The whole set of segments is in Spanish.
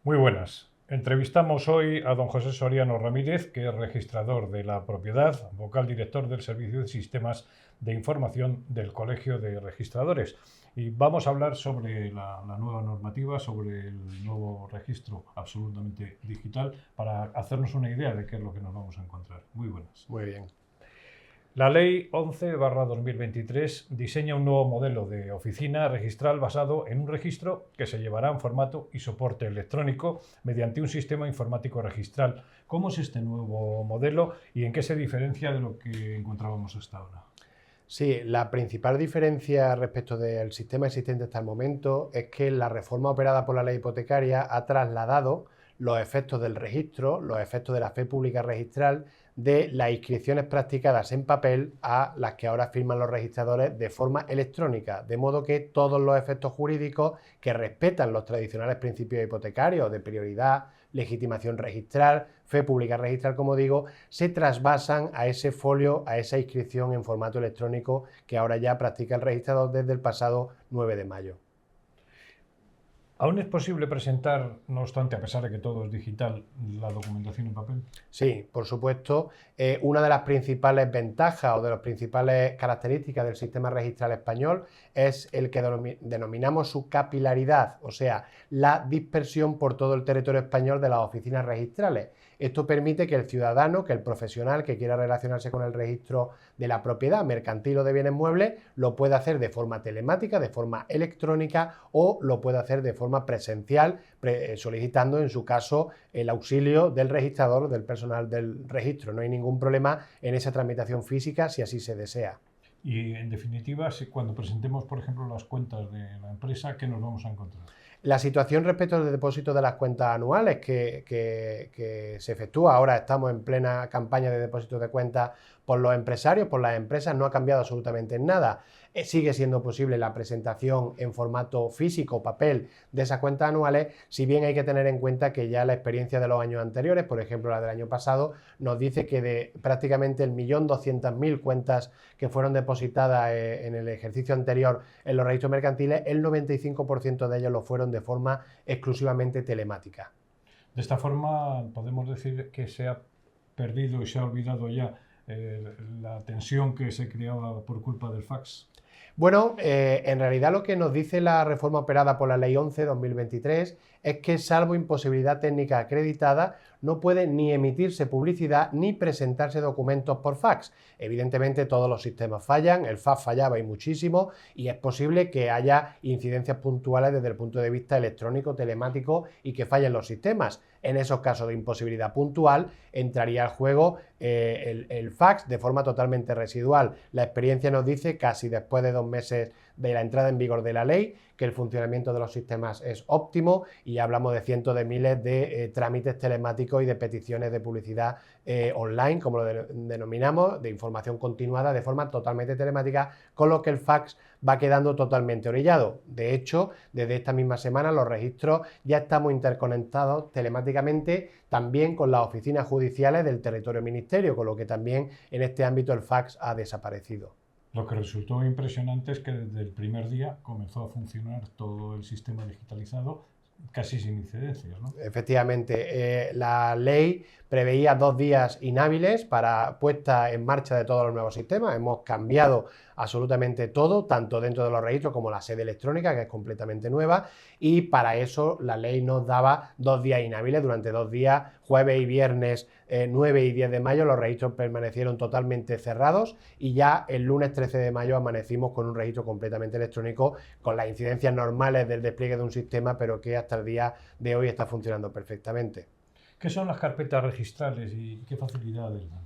Muy buenas. Entrevistamos hoy a don José Soriano Ramírez, que es registrador de la propiedad, vocal director del Servicio de Sistemas de Información del Colegio de Registradores. Y vamos a hablar sobre la nueva normativa, sobre el nuevo registro absolutamente digital, para hacernos una idea de qué es lo que nos vamos a encontrar. Muy buenas. Muy bien. La Ley 11/2023 diseña un nuevo modelo de oficina registral basado en un registro que se llevará en formato y soporte electrónico mediante un sistema informático registral. ¿Cómo es este nuevo modelo y en qué se diferencia de lo que encontrábamos hasta ahora? Sí, la principal diferencia respecto del sistema existente hasta el momento es que la reforma operada por la ley hipotecaria ha trasladado los efectos del registro, los efectos de la fe pública registral, de las inscripciones practicadas en papel a las que ahora firman los registradores de forma electrónica, de modo que todos los efectos jurídicos que respetan los tradicionales principios hipotecarios de prioridad, legitimación registral, fe pública registral, como digo, se trasvasan a ese folio, a esa inscripción en formato electrónico que ahora ya practica el registrador desde el pasado 9 de mayo. ¿Aún es posible presentar, no obstante, a pesar de que todo es digital, la documentación en papel? Sí, por supuesto. Una de las principales ventajas o de las principales características del sistema registral español es el que denominamos su capilaridad, o sea, la dispersión por todo el territorio español de las oficinas registrales. Esto permite que el ciudadano, que el profesional que quiera relacionarse con el registro de la propiedad mercantil o de bienes muebles, lo pueda hacer de forma telemática, de forma electrónica o lo pueda hacer de forma presencial, solicitando en su caso el auxilio del registrador, del personal del registro. No hay ningún problema en esa tramitación física si así se desea. Y en definitiva, cuando presentemos, por ejemplo, las cuentas de la empresa, ¿qué nos vamos a encontrar? La situación respecto al depósito de las cuentas anuales que se efectúa, ahora estamos en plena campaña de depósito de cuentas por los empresarios, por las empresas, no ha cambiado absolutamente en nada. Sigue siendo posible la presentación en formato físico, papel, de esas cuentas anuales, si bien hay que tener en cuenta que ya la experiencia de los años anteriores, por ejemplo la del año pasado, nos dice que de prácticamente 1.200.000 cuentas que fueron depositadas en el ejercicio anterior en los registros mercantiles, el 95% de ellos lo fueron de forma exclusivamente telemática. De esta forma, podemos decir que se ha perdido y se ha olvidado ya la tensión que se creaba por culpa del fax. Bueno, en realidad lo que nos dice la reforma operada por la Ley 11/2023 es que, salvo imposibilidad técnica acreditada, no puede ni emitirse publicidad ni presentarse documentos por fax. Evidentemente todos los sistemas fallan, el fax fallaba y muchísimo, y es posible que haya incidencias puntuales desde el punto de vista electrónico, telemático, y que fallen los sistemas. En esos casos de imposibilidad puntual entraría al juego el fax de forma totalmente residual. La experiencia nos dice, casi después de 2 meses de la entrada en vigor de la ley, que el funcionamiento de los sistemas es óptimo, y hablamos de cientos de miles de trámites telemáticos y de peticiones de publicidad online, como lo denominamos, de información continuada de forma totalmente telemática, con lo que el fax va quedando totalmente orillado. De hecho, desde esta misma semana los registros ya estamos interconectados telemáticamente también con las oficinas judiciales del territorio ministerio, con lo que también en este ámbito el fax ha desaparecido. Lo que resultó impresionante es que desde el primer día comenzó a funcionar todo el sistema digitalizado casi sin incidencias, ¿no? Efectivamente, la ley preveía 2 días inhábiles para puesta en marcha de todos los nuevos sistemas. Hemos cambiado absolutamente todo, tanto dentro de los registros como la sede electrónica, que es completamente nueva, y para eso la ley nos daba 2 días inhábiles. Durante 2 días, jueves y viernes 9 y 10 de mayo, los registros permanecieron totalmente cerrados, y ya el lunes 13 de mayo amanecimos con un registro completamente electrónico, con las incidencias normales del despliegue de un sistema, pero que hasta el día de hoy está funcionando perfectamente. ¿Qué son las carpetas registrales y qué facilidades dan?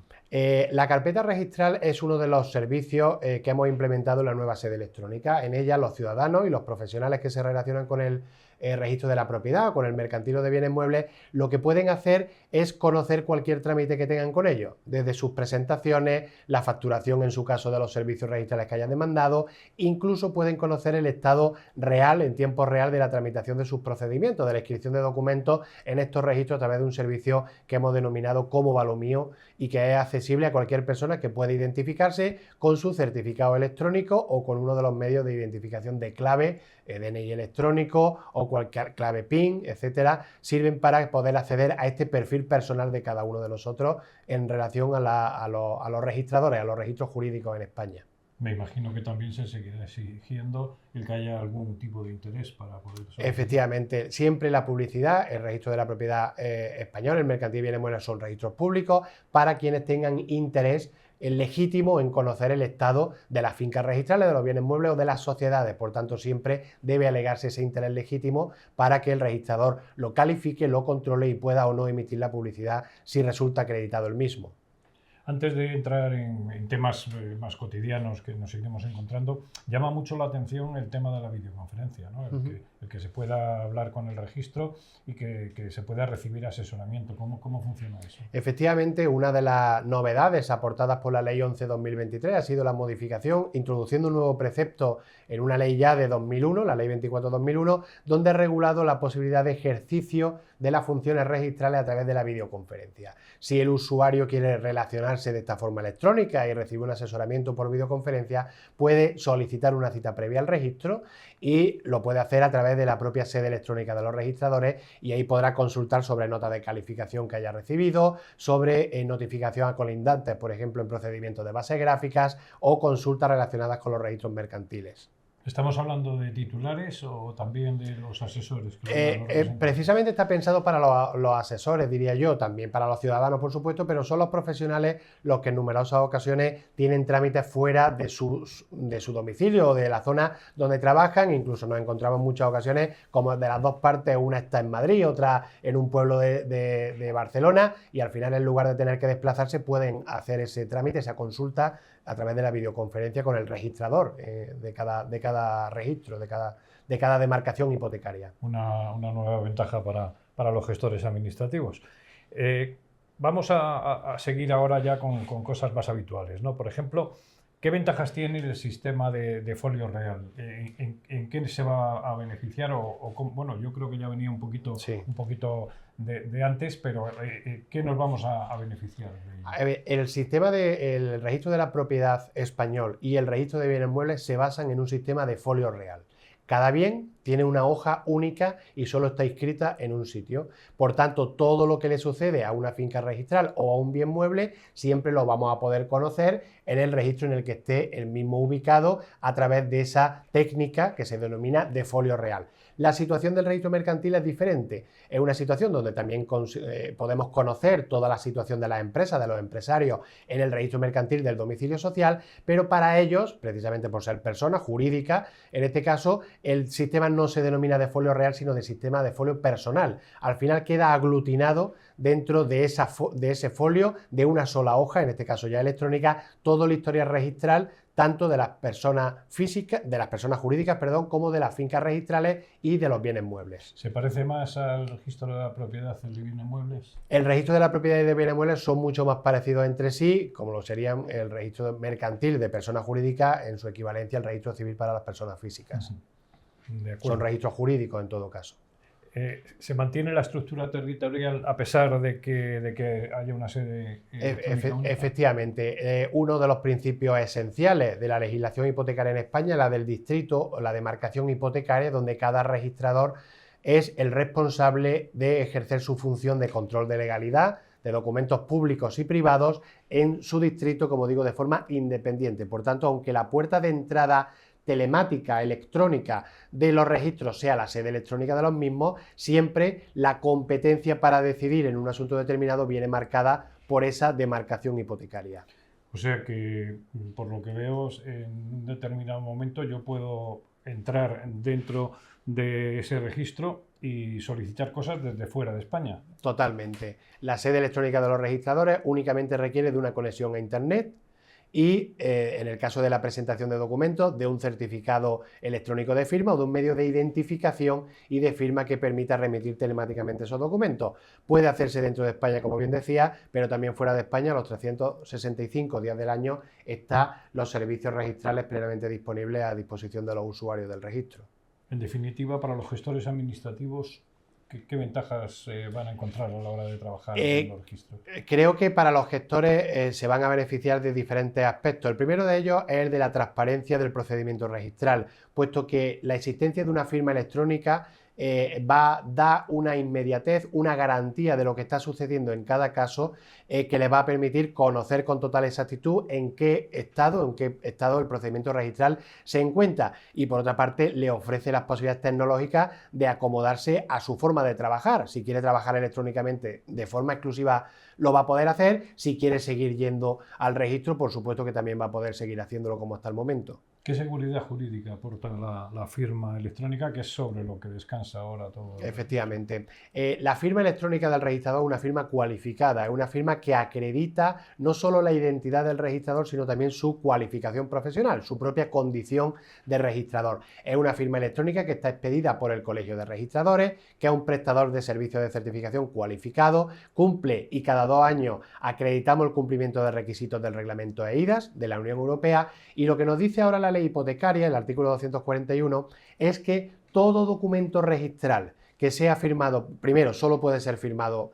La carpeta registral es uno de los servicios que hemos implementado en la nueva sede electrónica. En ella los ciudadanos y los profesionales que se relacionan con el registro de la propiedad o con el mercantil de bienes muebles, lo que pueden hacer es conocer cualquier trámite que tengan con ellos, desde sus presentaciones, la facturación en su caso de los servicios registrales que hayan demandado, incluso pueden conocer el estado real, en tiempo real, de la tramitación de sus procedimientos, de la inscripción de documentos en estos registros a través de un servicio que hemos denominado como Va lo mío, y que es accesible a cualquier persona que pueda identificarse con su certificado electrónico o con uno de los medios de identificación de clave, DNI electrónico o o cualquier clave PIN, etcétera, sirven para poder acceder a este perfil personal de cada uno de nosotros en relación a los registradores, a los registros jurídicos en España. Me imagino que también se seguirá exigiendo el que haya algún tipo de interés para poder solicitar. Efectivamente, siempre la publicidad, el registro de la propiedad español, el mercantil bienes muebles son registros públicos para quienes tengan interés legítimo en conocer el estado de las fincas registrales, de los bienes muebles o de las sociedades. Por tanto, siempre debe alegarse ese interés legítimo para que el registrador lo califique, lo controle y pueda o no emitir la publicidad si resulta acreditado el mismo. Antes de entrar en temas más cotidianos que nos seguiremos encontrando, llama mucho la atención el tema de la videoconferencia, ¿no? El que se pueda hablar con el registro y que se pueda recibir asesoramiento. ¿Cómo funciona eso? Efectivamente, una de las novedades aportadas por la Ley 11/2023 ha sido la modificación, introduciendo un nuevo precepto en una ley ya de 2001, la Ley 24/2001, donde ha regulado la posibilidad de ejercicio de las funciones registrales a través de la videoconferencia. Si el usuario quiere relacionarse de esta forma electrónica y recibe un asesoramiento por videoconferencia, puede solicitar una cita previa al registro y lo puede hacer a través de la propia sede electrónica de los registradores y ahí podrá consultar sobre notas de calificación que haya recibido, sobre notificación a colindantes, por ejemplo, en procedimientos de bases gráficas o consultas relacionadas con los registros mercantiles. ¿Estamos hablando de titulares o también de los asesores? Precisamente está pensado para los asesores, diría yo, también para los ciudadanos, por supuesto, pero son los profesionales los que en numerosas ocasiones tienen trámites fuera de su domicilio o de la zona donde trabajan. Incluso nos encontramos en muchas ocasiones como de las dos partes, una está en Madrid, otra en un pueblo de Barcelona, y al final, en lugar de tener que desplazarse, pueden hacer ese trámite, esa consulta a través de la videoconferencia con el registrador de cada registro, de cada demarcación hipotecaria. Una nueva ventaja para los gestores administrativos. Vamos a seguir ahora ya con cosas más habituales, ¿no? Por ejemplo, ¿qué ventajas tiene el sistema de folio real? ¿En qué se va a beneficiar? Bueno, yo creo que ya venía un poquito de antes, pero ¿qué nos vamos a beneficiar? El sistema del registro de la propiedad español y el registro de bienes muebles se basan en un sistema de folio real. Cada bien tiene una hoja única y solo está inscrita en un sitio. Por tanto, todo lo que le sucede a una finca registral o a un bien mueble siempre lo vamos a poder conocer en el registro en el que esté el mismo ubicado a través de esa técnica que se denomina de folio real. La situación del registro mercantil es diferente. Es una situación donde también podemos conocer toda la situación de las empresas, de los empresarios en el registro mercantil del domicilio social, pero para ellos, precisamente por ser personas jurídicas, en este caso el sistema no se denomina de folio real, sino de sistema de folio personal. Al final queda aglutinado dentro de ese folio de una sola hoja, en este caso ya electrónica, todo el historial registral tanto de las personas físicas, de las personas jurídicas, como de las fincas registrales y de los bienes muebles. ¿Se parece más al registro de la propiedad de bienes muebles? El registro de la propiedad y de bienes muebles son mucho más parecidos entre sí, como lo serían el registro mercantil de personas jurídicas en su equivalencia al registro civil para las personas físicas. De acuerdo. Son registros jurídicos en todo caso. ¿Se mantiene la estructura territorial a pesar de que haya una sede única? Efectivamente, uno de los principios esenciales de la legislación hipotecaria en España es la del distrito o la demarcación hipotecaria, donde cada registrador es el responsable de ejercer su función de control de legalidad de documentos públicos y privados en su distrito, como digo, de forma independiente. Por tanto, aunque la puerta de entrada telemática, electrónica de los registros sea la sede electrónica de los mismos, siempre la competencia para decidir en un asunto determinado viene marcada por esa demarcación hipotecaria. O sea que, por lo que veo, en un determinado momento yo puedo entrar dentro de ese registro y solicitar cosas desde fuera de España. Totalmente. La sede electrónica de los registradores únicamente requiere de una conexión a Internet y, en el caso de la presentación de documentos, de un certificado electrónico de firma o de un medio de identificación y de firma que permita remitir telemáticamente esos documentos. Puede hacerse dentro de España, como bien decía, pero también fuera de España, los 365 días del año, están los servicios registrales plenamente disponibles a disposición de los usuarios del registro. En definitiva, para los gestores administrativos, ¿qué ventajas van a encontrar a la hora de trabajar en los registros? Creo que para los gestores se van a beneficiar de diferentes aspectos. El primero de ellos es el de la transparencia del procedimiento registral, puesto que la existencia de una firma electrónica da una inmediatez, una garantía de lo que está sucediendo en cada caso, que le va a permitir conocer con total exactitud en qué estado el procedimiento registral se encuentra, y por otra parte le ofrece las posibilidades tecnológicas de acomodarse a su forma de trabajar. Si quiere trabajar electrónicamente de forma exclusiva, lo va a poder hacer. Si quiere seguir yendo al registro, por supuesto que también va a poder seguir haciéndolo como hasta el momento. ¿Qué seguridad jurídica aporta la firma electrónica, que es sobre lo que descansa ahora todo? Efectivamente. La firma electrónica del registrador es una firma cualificada, es una firma que acredita no solo la identidad del registrador, sino también su cualificación profesional, su propia condición de registrador. Es una firma electrónica que está expedida por el Colegio de Registradores, que es un prestador de servicios de certificación cualificado, cumple, y cada 2 años acreditamos el cumplimiento de requisitos del reglamento EIDAS de la Unión Europea, y lo que nos dice ahora la ley hipotecaria, el artículo 241, es que todo documento registral que sea firmado, primero, solo puede ser firmado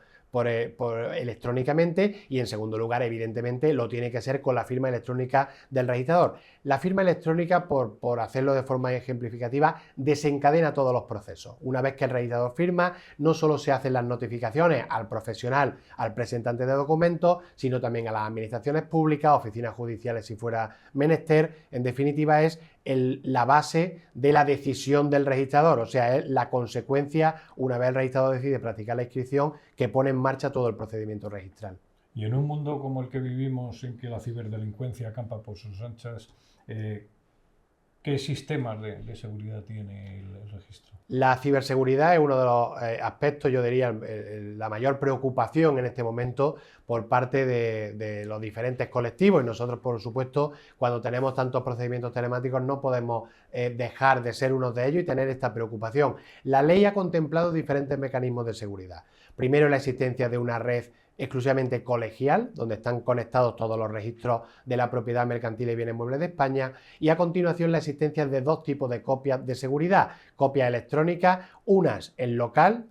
electrónicamente, y en segundo lugar, evidentemente, lo tiene que ser con la firma electrónica del registrador. La firma electrónica, por hacerlo de forma ejemplificativa, desencadena todos los procesos. Una vez que el registrador firma, no solo se hacen las notificaciones al profesional, al presentante de documentos, sino también a las administraciones públicas, oficinas judiciales si fuera menester. En definitiva, es la base de la decisión del registrador, o sea, es la consecuencia, una vez el registrador decide practicar la inscripción, que pone en marcha todo el procedimiento registral. Y en un mundo como el que vivimos, en que la ciberdelincuencia acampa por sus anchas, ¿qué sistemas de seguridad tiene el registro? La ciberseguridad es uno de los aspectos, yo diría, la mayor preocupación en este momento por parte de los diferentes colectivos, y nosotros, por supuesto, cuando tenemos tantos procedimientos telemáticos, no podemos dejar de ser uno de ellos y tener esta preocupación. La ley ha contemplado diferentes mecanismos de seguridad. Primero, la existencia de una red exclusivamente colegial, donde están conectados todos los registros de la propiedad mercantil y bienes muebles de España, y a continuación la existencia de 2 tipos de copias de seguridad: copias electrónicas, unas en local,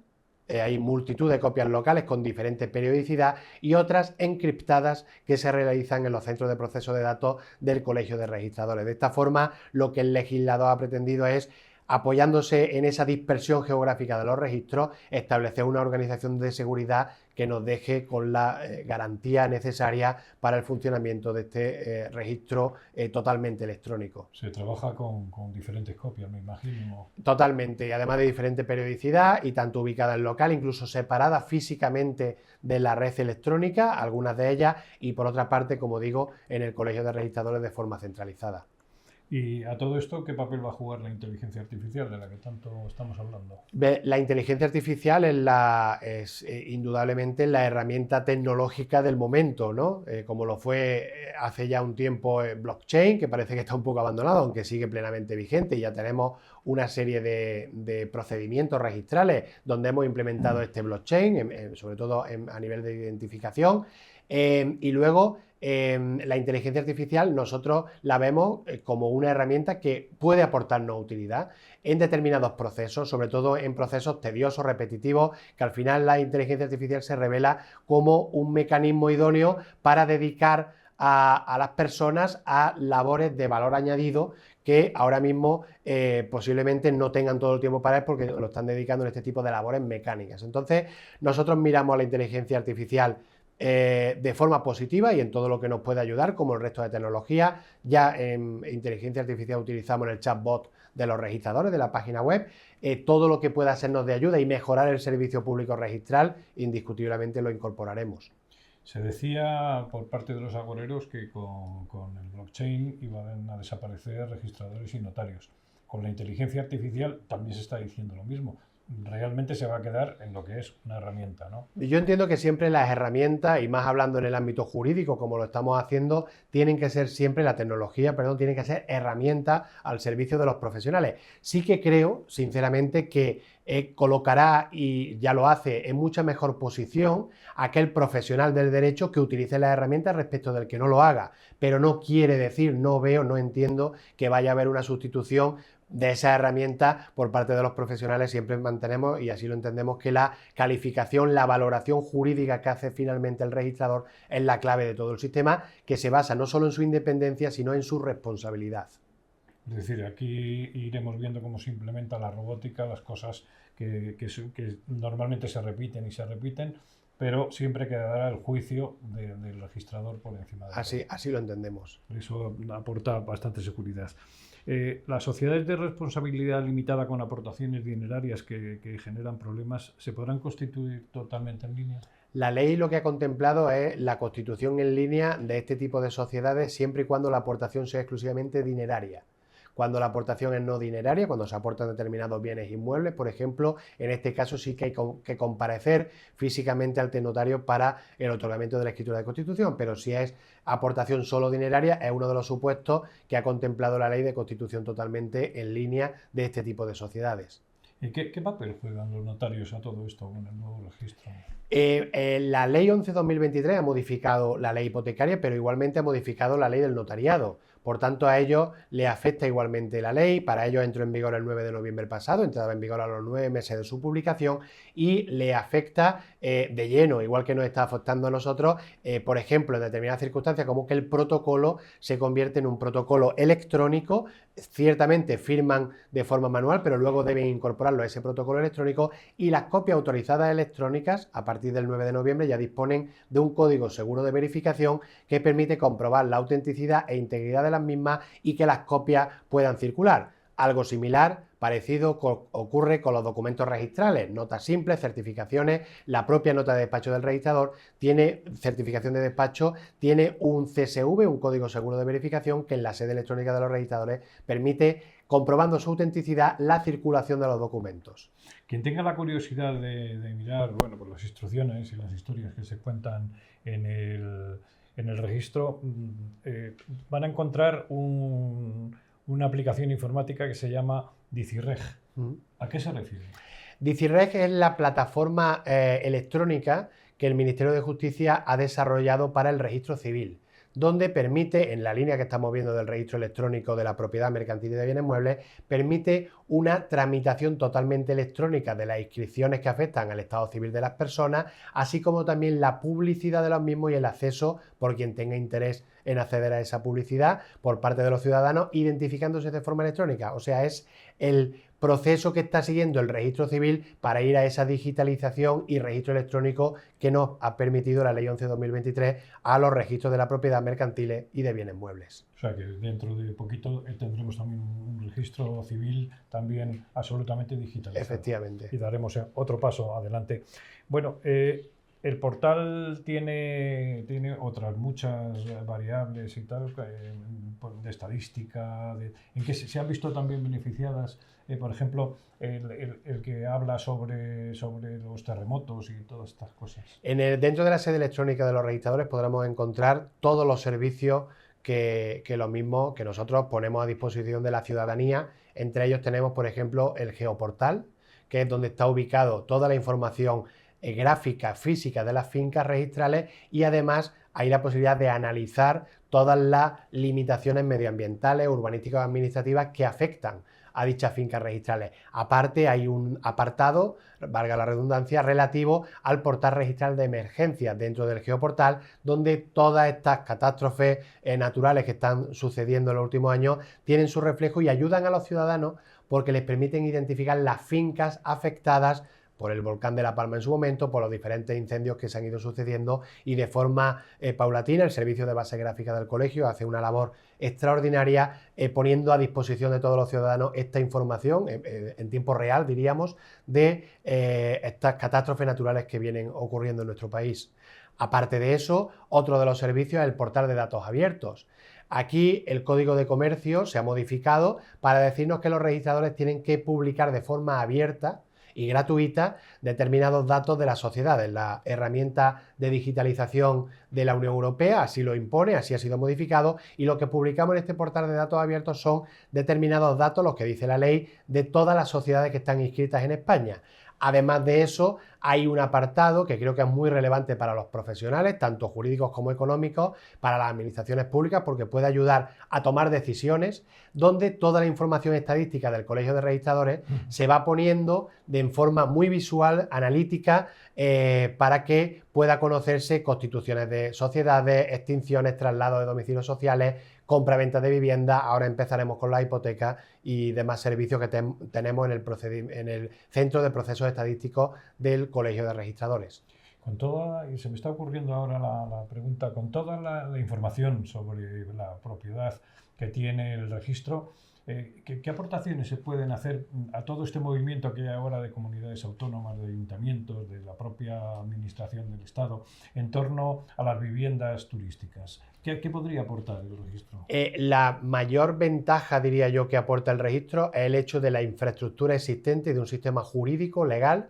hay multitud de copias locales con diferente periodicidad, y otras encriptadas que se realizan en los centros de proceso de datos del Colegio de Registradores. De esta forma, lo que el legislador ha pretendido es, apoyándose en esa dispersión geográfica de los registros, establecer una organización de seguridad que nos deje con la garantía necesaria para el funcionamiento de este registro totalmente electrónico. Se trabaja con diferentes copias, me imagino. Totalmente, y además de diferente periodicidad, y tanto ubicada en local, incluso separadas físicamente de la red electrónica, algunas de ellas, y por otra parte, como digo, en el Colegio de Registradores de forma centralizada. Y a todo esto, ¿qué papel va a jugar la inteligencia artificial de la que tanto estamos hablando? La inteligencia artificial es indudablemente la herramienta tecnológica del momento, ¿no? Como lo fue hace ya un tiempo blockchain, que parece que está un poco abandonado, aunque sigue plenamente vigente, y ya tenemos una serie de procedimientos registrales donde hemos implementado este blockchain, sobre todo a nivel de identificación. Y luego la inteligencia artificial nosotros la vemos como una herramienta que puede aportarnos utilidad en determinados procesos, sobre todo en procesos tediosos, repetitivos, que al final la inteligencia artificial se revela como un mecanismo idóneo para dedicar a las personas a labores de valor añadido que ahora mismo posiblemente no tengan todo el tiempo para él, porque lo están dedicando en este tipo de labores mecánicas. Entonces, nosotros miramos a la inteligencia artificial de forma positiva y en todo lo que nos puede ayudar, como el resto de tecnologías. Ya en inteligencia artificial utilizamos el chatbot de los registradores de la página web. Todo lo que pueda sernos de ayuda y mejorar el servicio público registral, indiscutiblemente lo incorporaremos. Se decía por parte de los agoreros que con el blockchain iban a desaparecer registradores y notarios. Con la inteligencia artificial también se está diciendo lo mismo. Realmente se va a quedar en lo que es una herramienta, ¿no? Yo entiendo que siempre las herramientas, y más hablando en el ámbito jurídico como lo estamos haciendo, tienen que ser siempre, la tecnología, perdón, tienen que ser herramientas al servicio de los profesionales. Sí que creo, sinceramente, que colocará, y ya lo hace, en mucha mejor posición aquel profesional del derecho que utilice las herramientas respecto del que no lo haga, pero no quiere decir, no veo, no entiendo que vaya a haber una sustitución de esa herramienta por parte de los profesionales. Siempre mantenemos, y así lo entendemos, que la calificación, la valoración jurídica que hace finalmente el registrador es la clave de todo el sistema, que se basa no solo en su independencia, sino en su responsabilidad. Es decir, aquí iremos viendo cómo se implementa la robótica, las cosas que normalmente se repiten y se repiten, pero siempre quedará el juicio del registrador por encima de todo. Así lo entendemos. Eso aporta bastante seguridad. Las sociedades de responsabilidad limitada con aportaciones dinerarias que generan problemas, ¿se podrán constituir totalmente en línea? La ley lo que ha contemplado es la constitución en línea de este tipo de sociedades siempre y cuando la aportación sea exclusivamente dineraria. Cuando la aportación es no dineraria, cuando se aportan determinados bienes inmuebles, por ejemplo, en este caso sí que hay que comparecer físicamente ante notario para el otorgamiento de la escritura de constitución, pero si es aportación solo dineraria, es uno de los supuestos que ha contemplado la ley de constitución totalmente en línea de este tipo de sociedades. ¿Y qué papel juegan los notarios a todo esto con el nuevo registro? La ley 11/2023 ha modificado la ley hipotecaria, pero igualmente ha modificado la ley del notariado. Por tanto, a ellos les afecta igualmente la ley. Para ellos entró en vigor el 9 de noviembre pasado, entraba en vigor a los 9 meses de su publicación y le afecta de lleno, igual que nos está afectando a nosotros, por ejemplo, en determinadas circunstancias, como que el protocolo se convierte en un protocolo electrónico. Ciertamente firman de forma manual, pero luego deben incorporarlo a ese protocolo electrónico y las copias autorizadas electrónicas, a partir del 9 de noviembre, ya disponen de un código seguro de verificación que permite comprobar la autenticidad e integridad de las mismas y que las copias puedan circular. Algo similar, parecido, ocurre con los documentos registrales, notas simples, certificaciones. La propia nota de despacho del registrador tiene certificación de despacho, tiene un CSV, un código seguro de verificación, que en la sede electrónica de los registradores permite, comprobando su autenticidad, la circulación de los documentos. Quien tenga la curiosidad de mirar, bueno, pues las instrucciones y las historias que se cuentan en el registro, van a encontrar una aplicación informática que se llama DiciReg. ¿A qué se refiere? DiciReg es la plataforma electrónica que el Ministerio de Justicia ha desarrollado para el registro civil, donde permite, en la línea que estamos viendo del registro electrónico de la propiedad mercantil y de bienes muebles, permite una tramitación totalmente electrónica de las inscripciones que afectan al estado civil de las personas, así como también la publicidad de los mismos y el acceso por quien tenga interés en acceder a esa publicidad por parte de los ciudadanos, identificándose de forma electrónica. O sea, es el proceso que está siguiendo el registro civil para ir a esa digitalización y registro electrónico que nos ha permitido la Ley 11/2023 a los registros de la propiedad mercantiles y de bienes muebles. O sea que dentro de poquito tendremos también un registro civil también absolutamente digitalizado. Efectivamente. Y daremos otro paso adelante. Bueno, el portal tiene otras muchas variables y tal, de estadística, en que se han visto también beneficiadas, por ejemplo, el que habla sobre los terremotos y todas estas cosas. Dentro de la sede electrónica de los registradores podremos encontrar todos los servicios que lo mismo que nosotros ponemos a disposición de la ciudadanía. Entre ellos tenemos, por ejemplo, el geoportal, que es donde está ubicado toda la información gráfica, física de las fincas registrales, y además hay la posibilidad de analizar todas las limitaciones medioambientales, urbanísticas o administrativas que afectan a dichas fincas registrales. Aparte, hay un apartado, valga la redundancia, relativo al portal registral de emergencias dentro del geoportal, donde todas estas catástrofes naturales que están sucediendo en los últimos años tienen su reflejo y ayudan a los ciudadanos porque les permiten identificar las fincas afectadas por el volcán de La Palma en su momento, por los diferentes incendios que se han ido sucediendo, y de forma paulatina el servicio de base gráfica del colegio hace una labor extraordinaria poniendo a disposición de todos los ciudadanos esta información en tiempo real, diríamos, de estas catástrofes naturales que vienen ocurriendo en nuestro país. Aparte de eso, otro de los servicios es el portal de datos abiertos. Aquí el Código de Comercio se ha modificado para decirnos que los registradores tienen que publicar de forma abierta y gratuita determinados datos de las sociedades. La herramienta de digitalización de la Unión Europea así lo impone, así ha sido modificado, y lo que publicamos en este portal de datos abiertos son determinados datos, los que dice la ley, de todas las sociedades que están inscritas en España. Además de eso, hay un apartado que creo que es muy relevante para los profesionales, tanto jurídicos como económicos, para las administraciones públicas, porque puede ayudar a tomar decisiones, donde toda la información estadística del Colegio de Registradores se va poniendo de forma muy visual, analítica, para que pueda conocerse constituciones de sociedades, extinciones, traslados de domicilios sociales, compra-venta de vivienda, ahora empezaremos con la hipoteca y demás servicios que tenemos en el Centro de Procesos Estadísticos del Colegio de Registradores. Con toda, y se me está ocurriendo ahora la pregunta, con toda la información sobre la propiedad que tiene el registro, ¿qué aportaciones se pueden hacer a todo este movimiento que hay ahora de comunidades autónomas, de ayuntamientos, de la propia administración del Estado, en torno a las viviendas turísticas? ¿Qué podría aportar el registro? La mayor ventaja, diría yo, que aporta el registro es el hecho de la infraestructura existente y de un sistema jurídico legal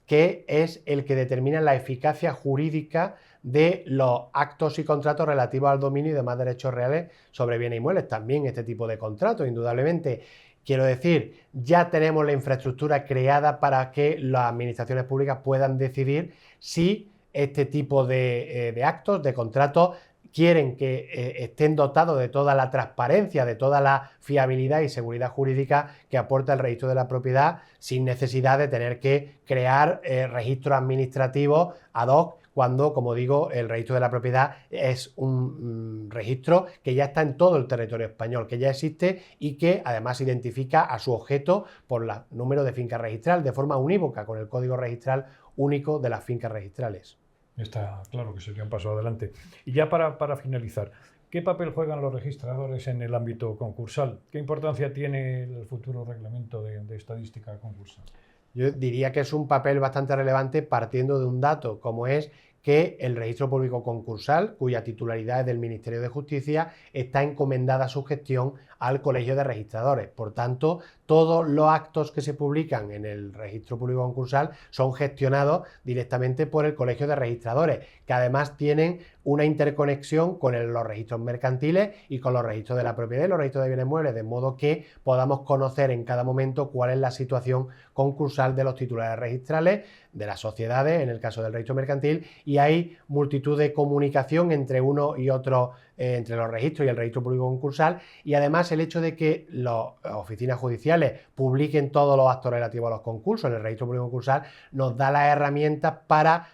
que es el que determina la eficacia jurídica de los actos y contratos relativos al dominio y demás derechos reales sobre bienes inmuebles. También este tipo de contratos, indudablemente. Quiero decir, ya tenemos la infraestructura creada para que las administraciones públicas puedan decidir si este tipo de actos, de contratos, quieren que estén dotados de toda la transparencia, de toda la fiabilidad y seguridad jurídica que aporta el registro de la propiedad, sin necesidad de tener que crear registros administrativos ad hoc, cuando, como digo, el registro de la propiedad es un registro que ya está en todo el territorio español, que ya existe y que además identifica a su objeto por el número de finca registral de forma unívoca, con el código registral único de las fincas registrales. Está claro que sería un paso adelante. Y ya para finalizar, ¿qué papel juegan los registradores en el ámbito concursal? ¿Qué importancia tiene el futuro reglamento de estadística concursal? Yo diría que es un papel bastante relevante partiendo de un dato, como es que el registro público concursal, cuya titularidad es del Ministerio de Justicia, está encomendada su gestión al Colegio de Registradores. Por tanto, todos los actos que se publican en el registro público concursal son gestionados directamente por el Colegio de Registradores, que además tienen una interconexión con los registros mercantiles y con los registros de la propiedad y los registros de bienes muebles, de modo que podamos conocer en cada momento cuál es la situación concursal de los titulares registrales, de las sociedades, en el caso del registro mercantil, y hay multitud de comunicación entre uno y otro, entre los registros y el registro público concursal, y además el hecho de que las oficinas judiciales publiquen todos los actos relativos a los concursos en el registro público concursal nos da las herramientas para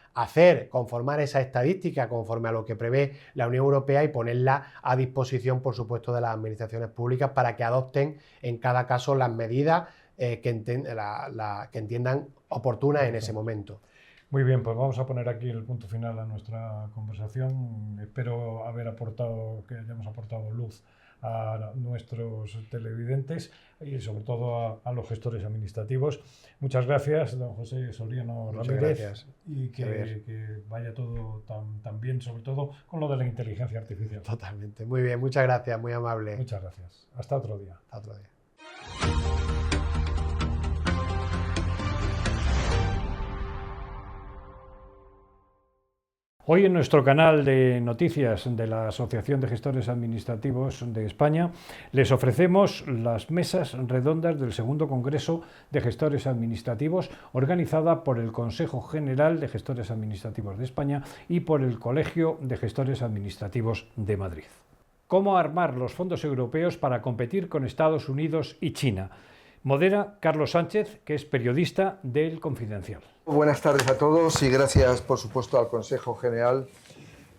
conformar esa estadística conforme a lo que prevé la Unión Europea y ponerla a disposición, por supuesto, de las administraciones públicas para que adopten en cada caso las medidas que entiendan oportunas en ese momento. Muy bien, pues vamos a poner aquí el punto final a nuestra conversación. Espero que hayamos aportado luz a nuestros televidentes y sobre todo a los gestores administrativos. Muchas gracias, don José Soriano Ramírez, y que vaya todo tan bien, sobre todo con lo de la inteligencia artificial. Totalmente, muy bien, muchas gracias, muy amable. Muchas gracias. Hasta otro día. Hasta otro día. Hoy en nuestro canal de noticias de la Asociación de Gestores Administrativos de España les ofrecemos las mesas redondas del segundo Congreso de Gestores Administrativos organizada por el Consejo General de Gestores Administrativos de España y por el Colegio de Gestores Administrativos de Madrid. ¿Cómo armar los fondos europeos para competir con Estados Unidos y China? Modera Carlos Sánchez, que es periodista del Confidencial. Buenas tardes a todos y gracias, por supuesto, al Consejo General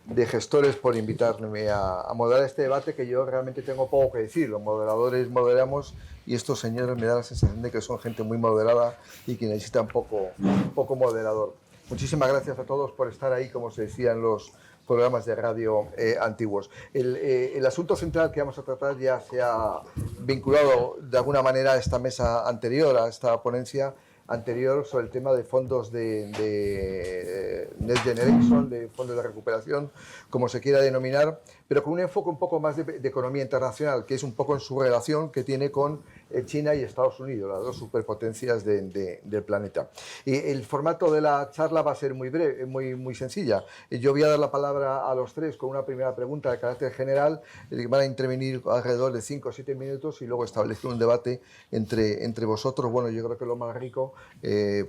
de Gestores por invitarme a moderar este debate, que yo realmente tengo poco que decir. Los moderadores moderamos y estos señores me dan la sensación de que son gente muy moderada y que necesitan poco moderador. Muchísimas gracias a todos por estar ahí, como se decía en los programas de radio antiguos. El asunto central que vamos a tratar ya se ha vinculado de alguna manera a esta mesa anterior, a esta ponencia anterior sobre el tema de fondos de Next Generation, de fondos de recuperación, como se quiera denominar, pero con un enfoque un poco más de economía internacional, que es un poco en su relación que tiene con China y Estados Unidos, las dos superpotencias del planeta. Y el formato de la charla va a ser muy breve, muy sencilla. Yo voy a dar la palabra a los tres con una primera pregunta de carácter general, van a intervenir alrededor de 5 o 7 minutos y luego establecer un debate entre vosotros. Bueno, yo creo que lo más rico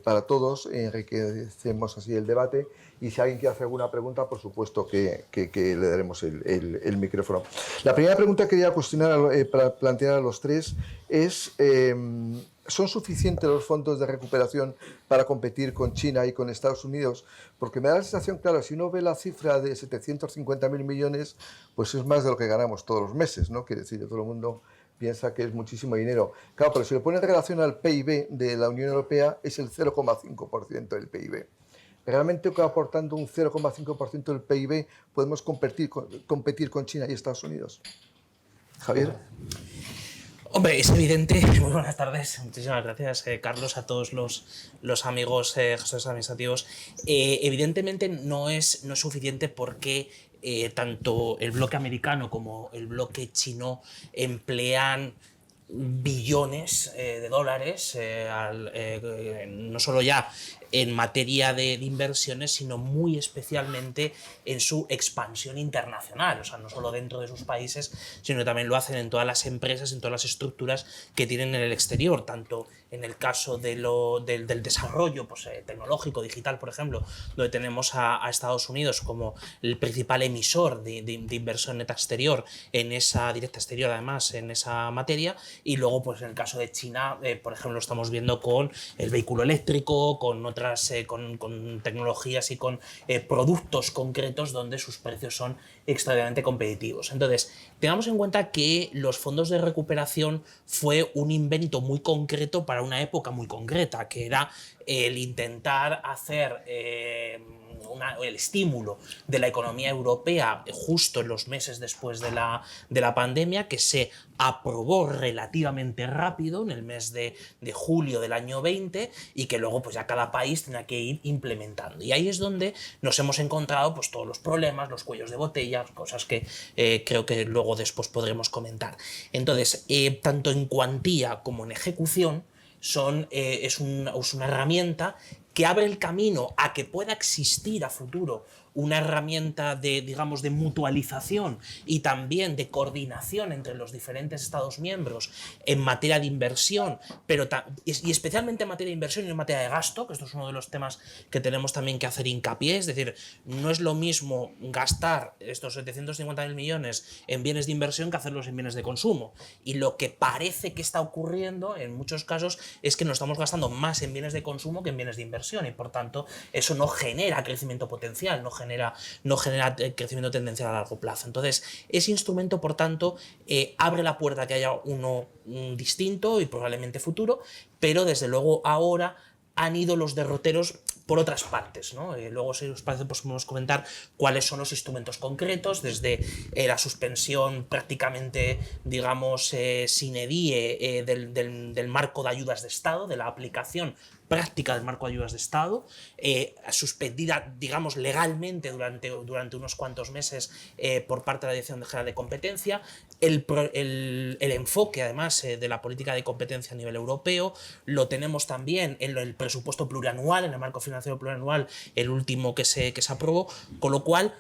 para todos, enriquecemos así el debate, y si alguien quiere hacer alguna pregunta, por supuesto que le daremos el micrófono. La primera pregunta que quería plantear a los tres es ¿son suficientes los fondos de recuperación para competir con China y con Estados Unidos? Porque me da la sensación, claro, si uno ve la cifra de 750.000 millones, pues es más de lo que ganamos todos los meses, ¿no? Quiere decir que todo el mundo piensa que es muchísimo dinero. Claro, pero si lo pone en relación al PIB de la Unión Europea, es el 0,5% del PIB. Realmente aportando un 0,5% del PIB podemos competir con China y Estados Unidos. Javier. Hombre, es evidente. Muy buenas tardes. Muchísimas gracias, Carlos, a todos los amigos gestores administrativos. Evidentemente no es suficiente porque tanto el bloque americano como el bloque chino emplean billones de dólares, no solo ya en materia de inversiones, sino muy especialmente en su expansión internacional, o sea, no solo dentro de sus países, sino que también lo hacen en todas las empresas, en todas las estructuras que tienen en el exterior, tanto en el caso del desarrollo pues, tecnológico, digital, por ejemplo, donde tenemos a Estados Unidos como el principal emisor de inversión neta exterior, directa exterior además, en esa materia, y luego pues en el caso de China, por ejemplo, lo estamos viendo con el vehículo eléctrico, con con tecnologías y con productos concretos donde sus precios son extraordinariamente competitivos. Entonces, tengamos en cuenta que los fondos de recuperación fue un invento muy concreto para una época muy concreta, que era el intentar hacer el estímulo de la economía europea justo en los meses después de la pandemia, que se aprobó relativamente rápido en el mes de julio del año 20 y que luego pues ya cada país tenía que ir implementando. Y ahí es donde nos hemos encontrado pues todos los problemas, los cuellos de botella, cosas que creo que luego después podremos comentar. Entonces, tanto en cuantía como en ejecución, es una herramienta que abre el camino a que pueda existir a futuro una herramienta digamos, de mutualización y también de coordinación entre los diferentes Estados miembros en materia de inversión, y especialmente en materia de inversión y en materia de gasto, que esto es uno de los temas que tenemos también que hacer hincapié. Es decir, no es lo mismo gastar estos 750.000 millones en bienes de inversión que hacerlos en bienes de consumo. Y lo que parece que está ocurriendo en muchos casos es que nos estamos gastando más en bienes de consumo que en bienes de inversión, y por tanto eso no genera crecimiento potencial, no genera crecimiento tendencial a largo plazo. Entonces, ese instrumento, por tanto, abre la puerta a que haya uno distinto y probablemente futuro, pero desde luego ahora han ido los derroteros por otras partes, ¿no? Luego, si os parece, pues podemos comentar cuáles son los instrumentos concretos, desde la suspensión prácticamente, digamos, sine die del marco de ayudas de Estado, de la aplicación práctica del marco de ayudas de Estado, suspendida, digamos, legalmente durante unos cuantos meses por parte de la Dirección General de Competencia, el enfoque, además, de la política de competencia a nivel europeo, lo tenemos también en el presupuesto plurianual, en el marco financiero plurianual, el último que se aprobó, con lo cual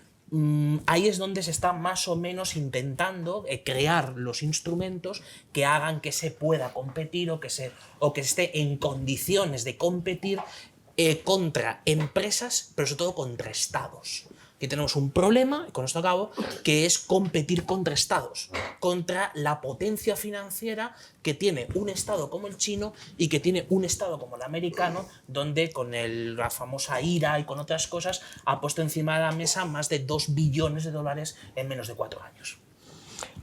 ahí es donde se está más o menos intentando crear los instrumentos que hagan que se pueda competir o que se esté en condiciones de competir contra empresas, pero sobre todo contra estados. Aquí tenemos un problema, y con esto acabo, que es competir contra estados, contra la potencia financiera que tiene un estado como el chino y que tiene un estado como el americano, donde con la famosa IRA y con otras cosas ha puesto encima de la mesa más de 2 billones de dólares en menos de 4 años.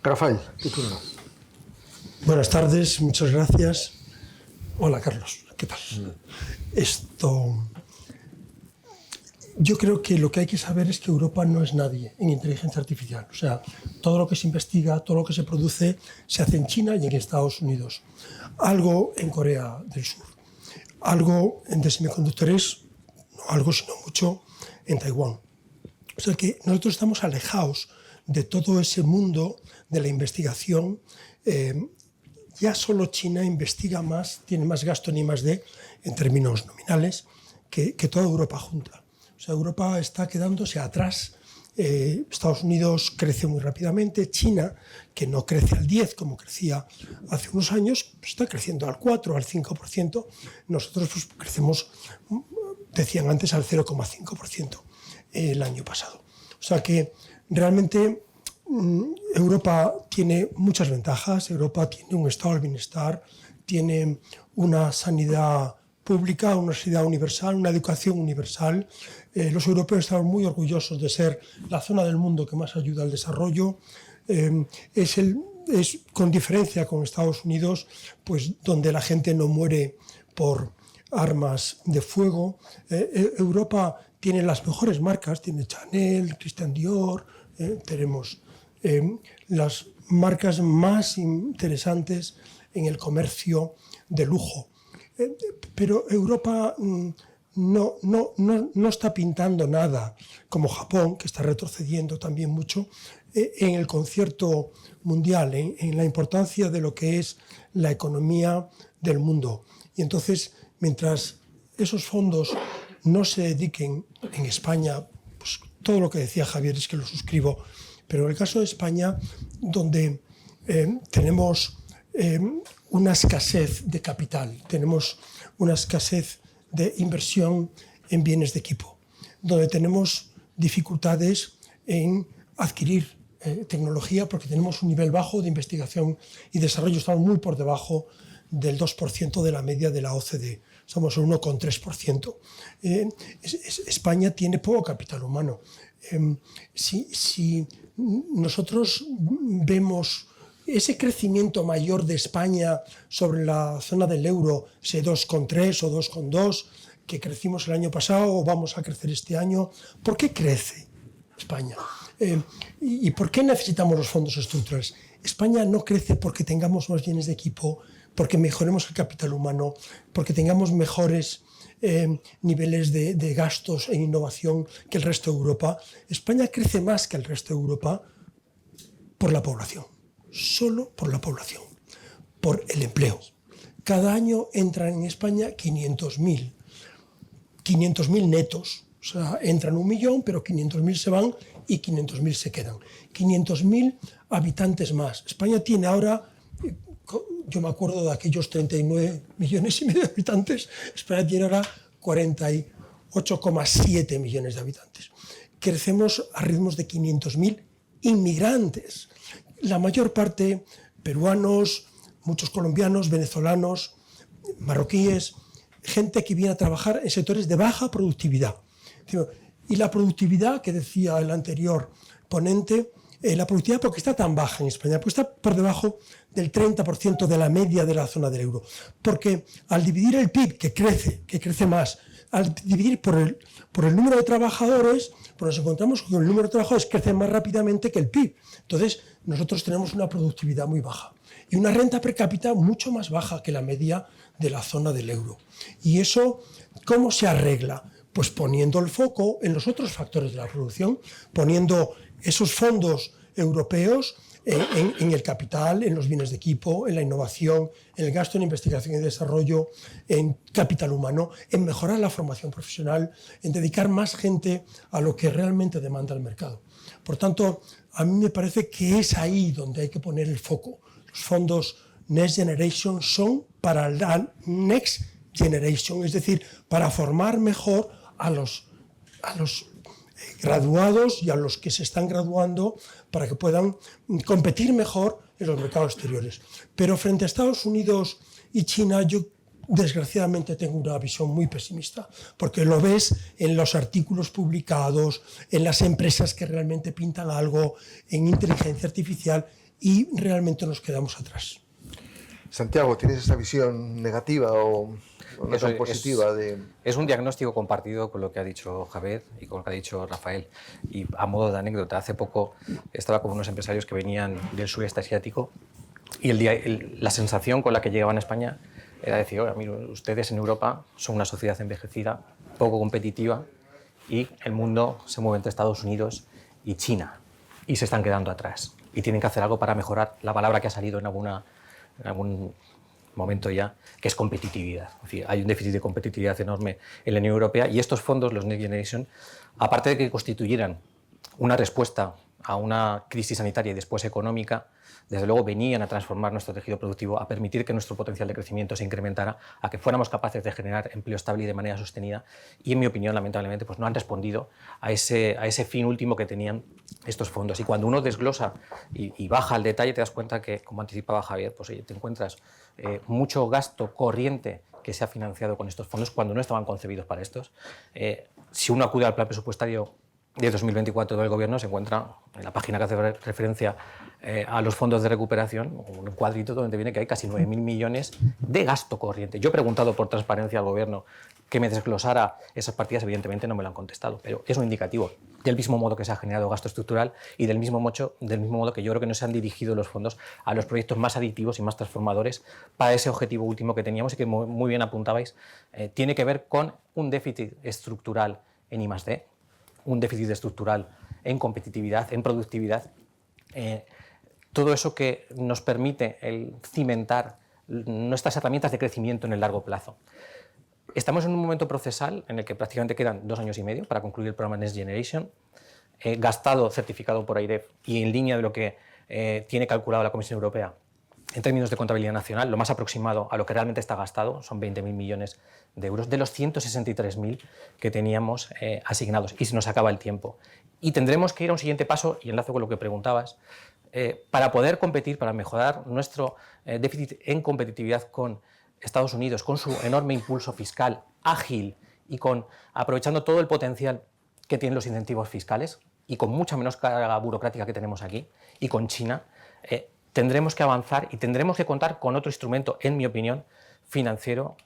Rafael, tu turno. Buenas tardes, muchas gracias. Hola, Carlos, ¿qué tal? Yo creo que lo que hay que saber es que Europa no es nadie en inteligencia artificial. O sea, todo lo que se investiga, todo lo que se produce, se hace en China y en Estados Unidos. Algo en Corea del Sur. Algo de semiconductores, no algo, sino mucho en Taiwán. O sea que nosotros estamos alejados de todo ese mundo de la investigación. Ya solo China investiga más, tiene más gasto en I+D en términos nominales que toda Europa junta. O sea, Europa está quedándose atrás. Estados Unidos crece muy rápidamente. China, que no crece al 10% como crecía hace unos años, pues está creciendo al 4%, al 5%. Nosotros pues, crecemos, decían antes, al 0,5% el año pasado. O sea que realmente Europa tiene muchas ventajas. Europa tiene un estado del bienestar tiene una sanidad pública, una sanidad universal, una educación universal. Los europeos estamos muy orgullosos de ser la zona del mundo que más ayuda al desarrollo. Es con diferencia con Estados Unidos, pues donde la gente no muere por armas de fuego. Europa tiene las mejores marcas, tiene Chanel, Christian Dior, tenemos las marcas más interesantes en el comercio de lujo. Pero Europa no está pintando nada, como Japón, que está retrocediendo también mucho, en el concierto mundial, en la importancia de lo que es la economía del mundo. Y entonces, mientras esos fondos no se dediquen en España, pues todo lo que decía Javier es que lo suscribo, pero en el caso de España, donde tenemos una escasez de capital, tenemos una escasez de inversión en bienes de equipo, donde tenemos dificultades en adquirir tecnología porque tenemos un nivel bajo de investigación y desarrollo, estamos muy por debajo del 2% de la media de la OCDE, somos el 1,3%. España tiene poco capital humano. Si nosotros vemos ese crecimiento mayor de España sobre la zona del euro, ese 2,3 o 2,2 que crecimos el año pasado o vamos a crecer este año, ¿por qué crece España? ¿Y por qué necesitamos los fondos estructurales? España no crece porque tengamos más bienes de equipo, porque mejoremos el capital humano, porque tengamos mejores niveles de gastos en innovación que el resto de Europa. España crece más que el resto de Europa por la población, solo por la población, por el empleo. Cada año entran en España 500.000 netos, o sea, entran 1 millón, pero 500.000 se van y 500.000 se quedan. 500.000 habitantes más. España tiene ahora, yo me acuerdo de aquellos 39,5 millones de habitantes, España tiene ahora 48,7 millones de habitantes. Crecemos a ritmos de 500.000 inmigrantes, la mayor parte peruanos, muchos colombianos, venezolanos, marroquíes, gente que viene a trabajar en sectores de baja productividad. Y la productividad, que decía el anterior ponente, la productividad porque está tan baja en España, pues está por debajo del 30% de la media de la zona del euro. Porque al dividir el PIB, que crece más, al dividir por el número de trabajadores, pues nos encontramos con que el número de trabajadores crece más rápidamente que el PIB. Entonces, nosotros tenemos una productividad muy baja y una renta per cápita mucho más baja que la media de la zona del euro. ¿Y eso cómo se arregla? Pues poniendo el foco en los otros factores de la producción, poniendo esos fondos europeos en el capital, en los bienes de equipo, en la innovación, en el gasto en investigación y desarrollo, en capital humano, en mejorar la formación profesional, en dedicar más gente a lo que realmente demanda el mercado. Por tanto, a mí me parece que es ahí donde hay que poner el foco. Los fondos Next Generation son para la Next Generation, es decir, para formar mejor a los graduados y a los que se están graduando para que puedan competir mejor en los mercados exteriores. Pero frente a Estados Unidos y China, yo desgraciadamente tengo una visión muy pesimista, porque lo ves en los artículos publicados, en las empresas que realmente pintan algo, en inteligencia artificial, y realmente nos quedamos atrás. Santiago, ¿tienes esa visión negativa o una visión positiva? Es un diagnóstico compartido con lo que ha dicho Javier y con lo que ha dicho Rafael. Y a modo de anécdota, hace poco estaba con unos empresarios que venían del sureste asiático y la sensación con la que llegaban a España era decir, oye, miren, ustedes en Europa son una sociedad envejecida, poco competitiva, y el mundo se mueve entre Estados Unidos y China y se están quedando atrás. Y tienen que hacer algo para mejorar la palabra que ha salido en algún momento ya, que es competitividad. Es decir, hay un déficit de competitividad enorme en la Unión Europea y estos fondos, los Next Generation, aparte de que constituyeran una respuesta a una crisis sanitaria y después económica, desde luego venían a transformar nuestro tejido productivo, a permitir que nuestro potencial de crecimiento se incrementara, a que fuéramos capaces de generar empleo estable y de manera sostenida, y en mi opinión, lamentablemente, pues no han respondido a ese fin último que tenían estos fondos. Y cuando uno desglosa y baja al detalle, te das cuenta que, como anticipaba Javier, pues oye, te encuentras mucho gasto corriente que se ha financiado con estos fondos cuando no estaban concebidos para estos. Si uno acude al plan presupuestario de 2024 del Gobierno, se encuentra en la página que hace referencia a los fondos de recuperación, un cuadrito donde viene que hay casi 9.000 millones de gasto corriente. Yo he preguntado por transparencia al Gobierno que me desglosara esas partidas, evidentemente no me lo han contestado, pero es un indicativo del mismo modo que se ha generado gasto estructural y del mismo modo que yo creo que no se han dirigido los fondos a los proyectos más aditivos y más transformadores para ese objetivo último que teníamos y que muy bien apuntabais, tiene que ver con un déficit estructural en I+D, un déficit estructural en competitividad, en productividad, todo eso que nos permite el cimentar nuestras herramientas de crecimiento en el largo plazo. Estamos en un momento procesal en el que prácticamente quedan 2 años y medio para concluir el programa Next Generation, gastado, certificado por AIREF y en línea de lo que tiene calculado la Comisión Europea en términos de contabilidad nacional, lo más aproximado a lo que realmente está gastado son 20.000 millones de euros de los 163.000 que teníamos asignados, y se nos acaba el tiempo. Y tendremos que ir a un siguiente paso, y enlazo con lo que preguntabas, para poder competir, para mejorar nuestro déficit en competitividad con Estados Unidos, con su enorme impulso fiscal ágil y aprovechando todo el potencial que tienen los incentivos fiscales y con mucha menos carga burocrática que tenemos aquí, y con China, tendremos que avanzar y tendremos que contar con otro instrumento, en mi opinión, financiero,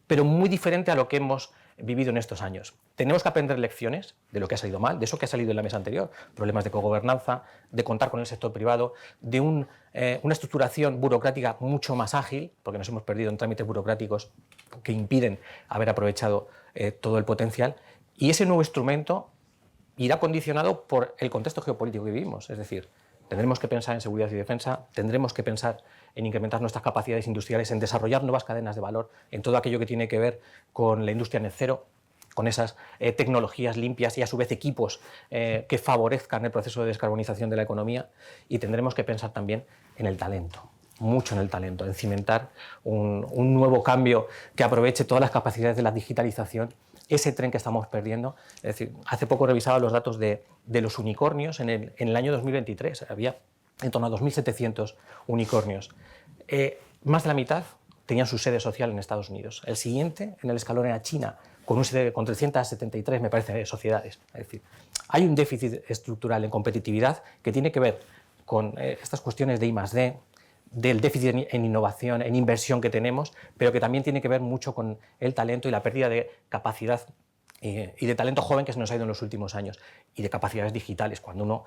pero muy diferente a lo que hemos vivido en estos años. Tenemos que aprender lecciones de lo que ha salido mal, de eso que ha salido en la mesa anterior, problemas de cogobernanza, de contar con el sector privado, de una estructuración burocrática mucho más ágil, porque nos hemos perdido en trámites burocráticos que impiden haber aprovechado todo el potencial, y ese nuevo instrumento irá condicionado por el contexto geopolítico que vivimos, es decir, tendremos que pensar en seguridad y defensa, tendremos que pensar en incrementar nuestras capacidades industriales, en desarrollar nuevas cadenas de valor, en todo aquello que tiene que ver con la industria net cero, con esas tecnologías limpias y a su vez equipos que favorezcan el proceso de descarbonización de la economía, y tendremos que pensar también en el talento, mucho en el talento, en cimentar un nuevo cambio que aproveche todas las capacidades de la digitalización, ese tren que estamos perdiendo. Es decir, hace poco revisaba los datos de los unicornios en el año 2023. Había en torno a 2.700 unicornios. Más de la mitad tenían su sede social en Estados Unidos. El siguiente en el escalón era China, con 373, me parece, sociedades. Es decir, hay un déficit estructural en competitividad que tiene que ver con estas cuestiones de I+D, del déficit en innovación, en inversión que tenemos, pero que también tiene que ver mucho con el talento y la pérdida de capacidad y de talento joven que se nos ha ido en los últimos años, y de capacidades digitales. Cuando uno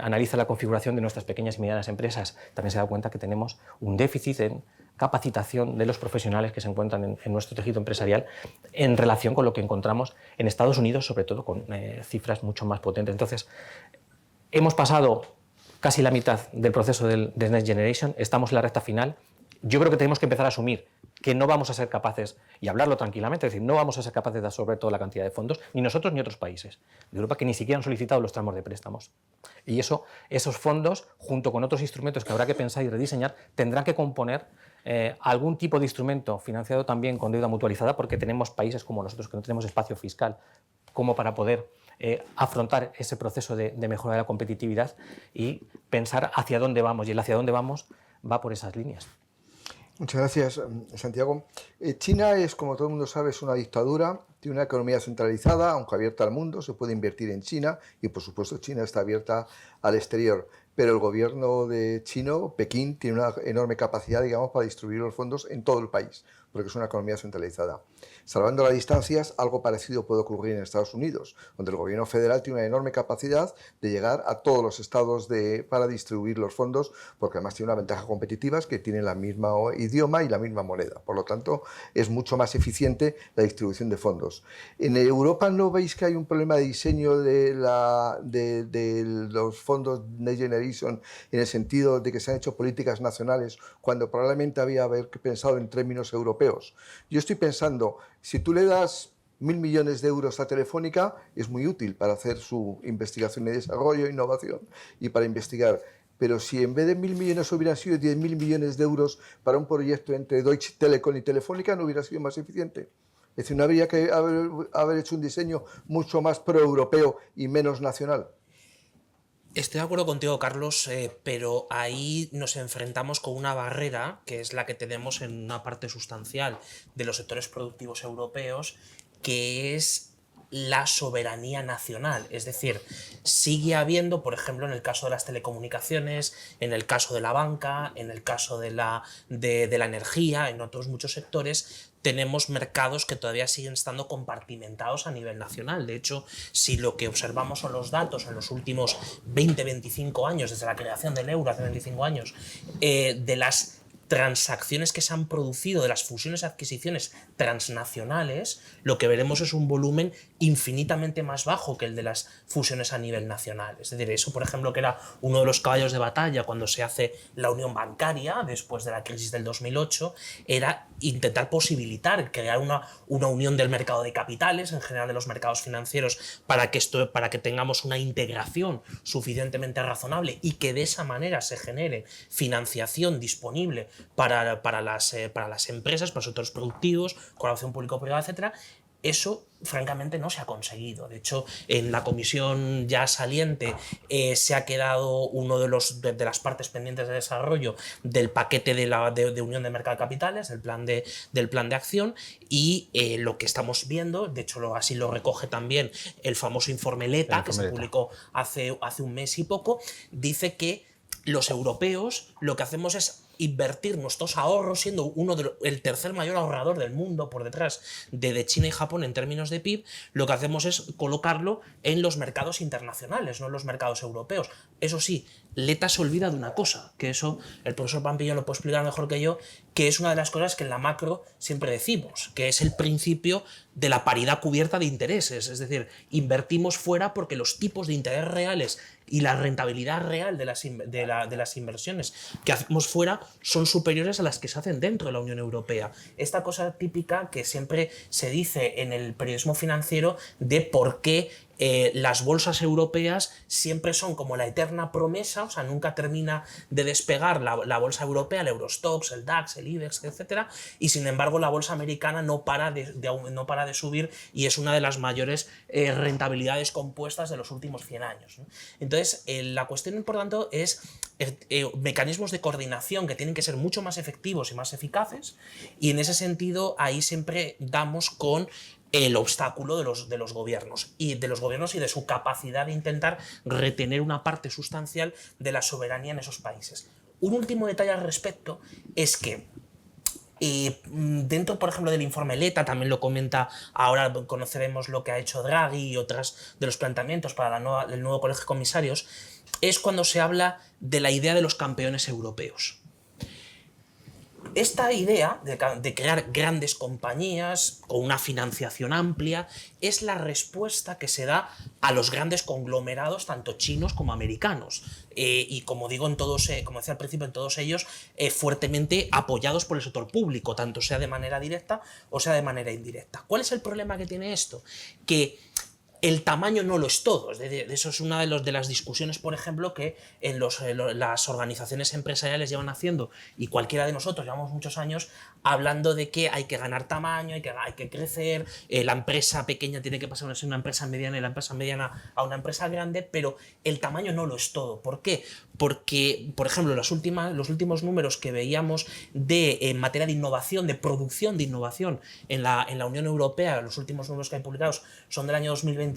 analiza la configuración de nuestras pequeñas y medianas empresas, también se da cuenta que tenemos un déficit en capacitación de los profesionales que se encuentran en nuestro tejido empresarial en relación con lo que encontramos en Estados Unidos, sobre todo con cifras mucho más potentes. Entonces, hemos pasado casi la mitad del proceso de Next Generation, estamos en la recta final. Yo creo que tenemos que empezar a asumir que no vamos a ser capaces, y hablarlo tranquilamente, es decir, no vamos a ser capaces de absorber toda la cantidad de fondos, ni nosotros ni otros países de Europa que ni siquiera han solicitado los tramos de préstamos. Y esos fondos, junto con otros instrumentos que habrá que pensar y rediseñar, tendrán que componer algún tipo de instrumento financiado también con deuda mutualizada, porque tenemos países como nosotros que no tenemos espacio fiscal como para poder afrontar ese proceso de mejora de la competitividad y pensar hacia dónde vamos, y el hacia dónde vamos va por esas líneas. Muchas gracias, Santiago. China es, como todo el mundo sabe, es una dictadura, tiene una economía centralizada, aunque abierta al mundo, se puede invertir en China y, por supuesto, China está abierta al exterior. Pero el gobierno de chino, Pekín, tiene una enorme capacidad, digamos, para distribuir los fondos en todo el país, porque es una economía centralizada. Salvando las distancias, algo parecido puede ocurrir en Estados Unidos, donde el gobierno federal tiene una enorme capacidad de llegar a todos los estados para distribuir los fondos, porque además tiene una ventaja competitiva, es que tienen el mismo idioma y la misma moneda. Por lo tanto, es mucho más eficiente la distribución de fondos. ¿En Europa no veis que hay un problema de diseño de los fondos Next Generation, en el sentido de que se han hecho políticas nacionales cuando probablemente había haber pensado en términos europeos? Yo estoy pensando, si tú le das 1.000 millones de euros a Telefónica es muy útil para hacer su investigación y desarrollo, innovación y para investigar. Pero si en vez de 1.000 millones hubieran sido 10.000 millones de euros para un proyecto entre Deutsche Telekom y Telefónica, ¿no hubiera sido más eficiente? Es decir, ¿no habría que haber hecho un diseño mucho más pro-europeo y menos nacional? Estoy de acuerdo contigo, Carlos, pero ahí nos enfrentamos con una barrera, que es la que tenemos en una parte sustancial de los sectores productivos europeos, que es la soberanía nacional. Es decir, sigue habiendo, por ejemplo, en el caso de las telecomunicaciones, en el caso de la banca, en el caso de la energía, en otros muchos sectores, tenemos mercados que todavía siguen estando compartimentados a nivel nacional. De hecho, si lo que observamos son los datos en los últimos 20-25 años, desde la creación del euro hace 25 años, de las transacciones que se han producido, de las fusiones y adquisiciones transnacionales, lo que veremos es un volumen infinitamente más bajo que el de las fusiones a nivel nacional. Es decir, eso, por ejemplo, que era uno de los caballos de batalla cuando se hace la unión bancaria, después de la crisis del 2008, era intentar posibilitar, crear una unión del mercado de capitales, en general de los mercados financieros, para que tengamos una integración suficientemente razonable y que de esa manera se genere financiación disponible para las empresas, para los sectores productivos, colaboración público-privada, etcétera. Eso, francamente, no se ha conseguido. De hecho, en la comisión ya saliente se ha quedado uno de las partes pendientes de desarrollo del paquete de Unión de Mercado de Capitales, del plan de acción, y lo que estamos viendo, de hecho así lo recoge también el famoso informe Letta, que se publicó hace un mes y poco, dice que los europeos lo que hacemos es invertir nuestros ahorros, siendo el tercer mayor ahorrador del mundo por detrás de China y Japón en términos de PIB, lo que hacemos es colocarlo en los mercados internacionales, no en los mercados europeos. Eso sí, Letta se olvida de una cosa, que eso el profesor Pampillón lo puede explicar mejor que yo, que es una de las cosas que en la macro siempre decimos, que es el principio de la paridad cubierta de intereses. Es decir, invertimos fuera porque los tipos de interés reales y la rentabilidad real de las inversiones que hacemos fuera son superiores a las que se hacen dentro de la Unión Europea. Esta cosa típica que siempre se dice en el periodismo financiero de por qué las bolsas europeas siempre son como la eterna promesa, o sea, nunca termina de despegar la bolsa europea, el Eurostoxx, el DAX, el IBEX, etc. Y sin embargo la bolsa americana no para de subir y es una de las mayores rentabilidades compuestas de los últimos 100 años, ¿no? Entonces, la cuestión, por tanto, es mecanismos de coordinación que tienen que ser mucho más efectivos y más eficaces, y en ese sentido ahí siempre damos con el obstáculo de los gobiernos y de su capacidad de intentar retener una parte sustancial de la soberanía en esos países. Un último detalle al respecto es que dentro, por ejemplo, del informe Letta, también lo comenta, ahora conoceremos lo que ha hecho Draghi y otros de los planteamientos para el nuevo colegio de comisarios, es cuando se habla de la idea de los campeones europeos. Esta idea de crear grandes compañías con una financiación amplia es la respuesta que se da a los grandes conglomerados, tanto chinos como americanos. Y como digo, como decía al principio, en todos ellos fuertemente apoyados por el sector público, tanto sea de manera directa o sea de manera indirecta. ¿Cuál es el problema que tiene esto? Que el tamaño no lo es todo. Eso es una de las discusiones, por ejemplo, que las organizaciones empresariales llevan haciendo, y cualquiera de nosotros llevamos muchos años hablando de que hay que ganar tamaño, hay que crecer, la empresa pequeña tiene que pasar a ser una empresa mediana y la empresa mediana a una empresa grande, pero el tamaño no lo es todo. ¿Por qué? Porque, por ejemplo, los últimos números que veíamos en materia de innovación, de producción de innovación en la Unión Europea, los últimos números que hay publicados son del año 2022,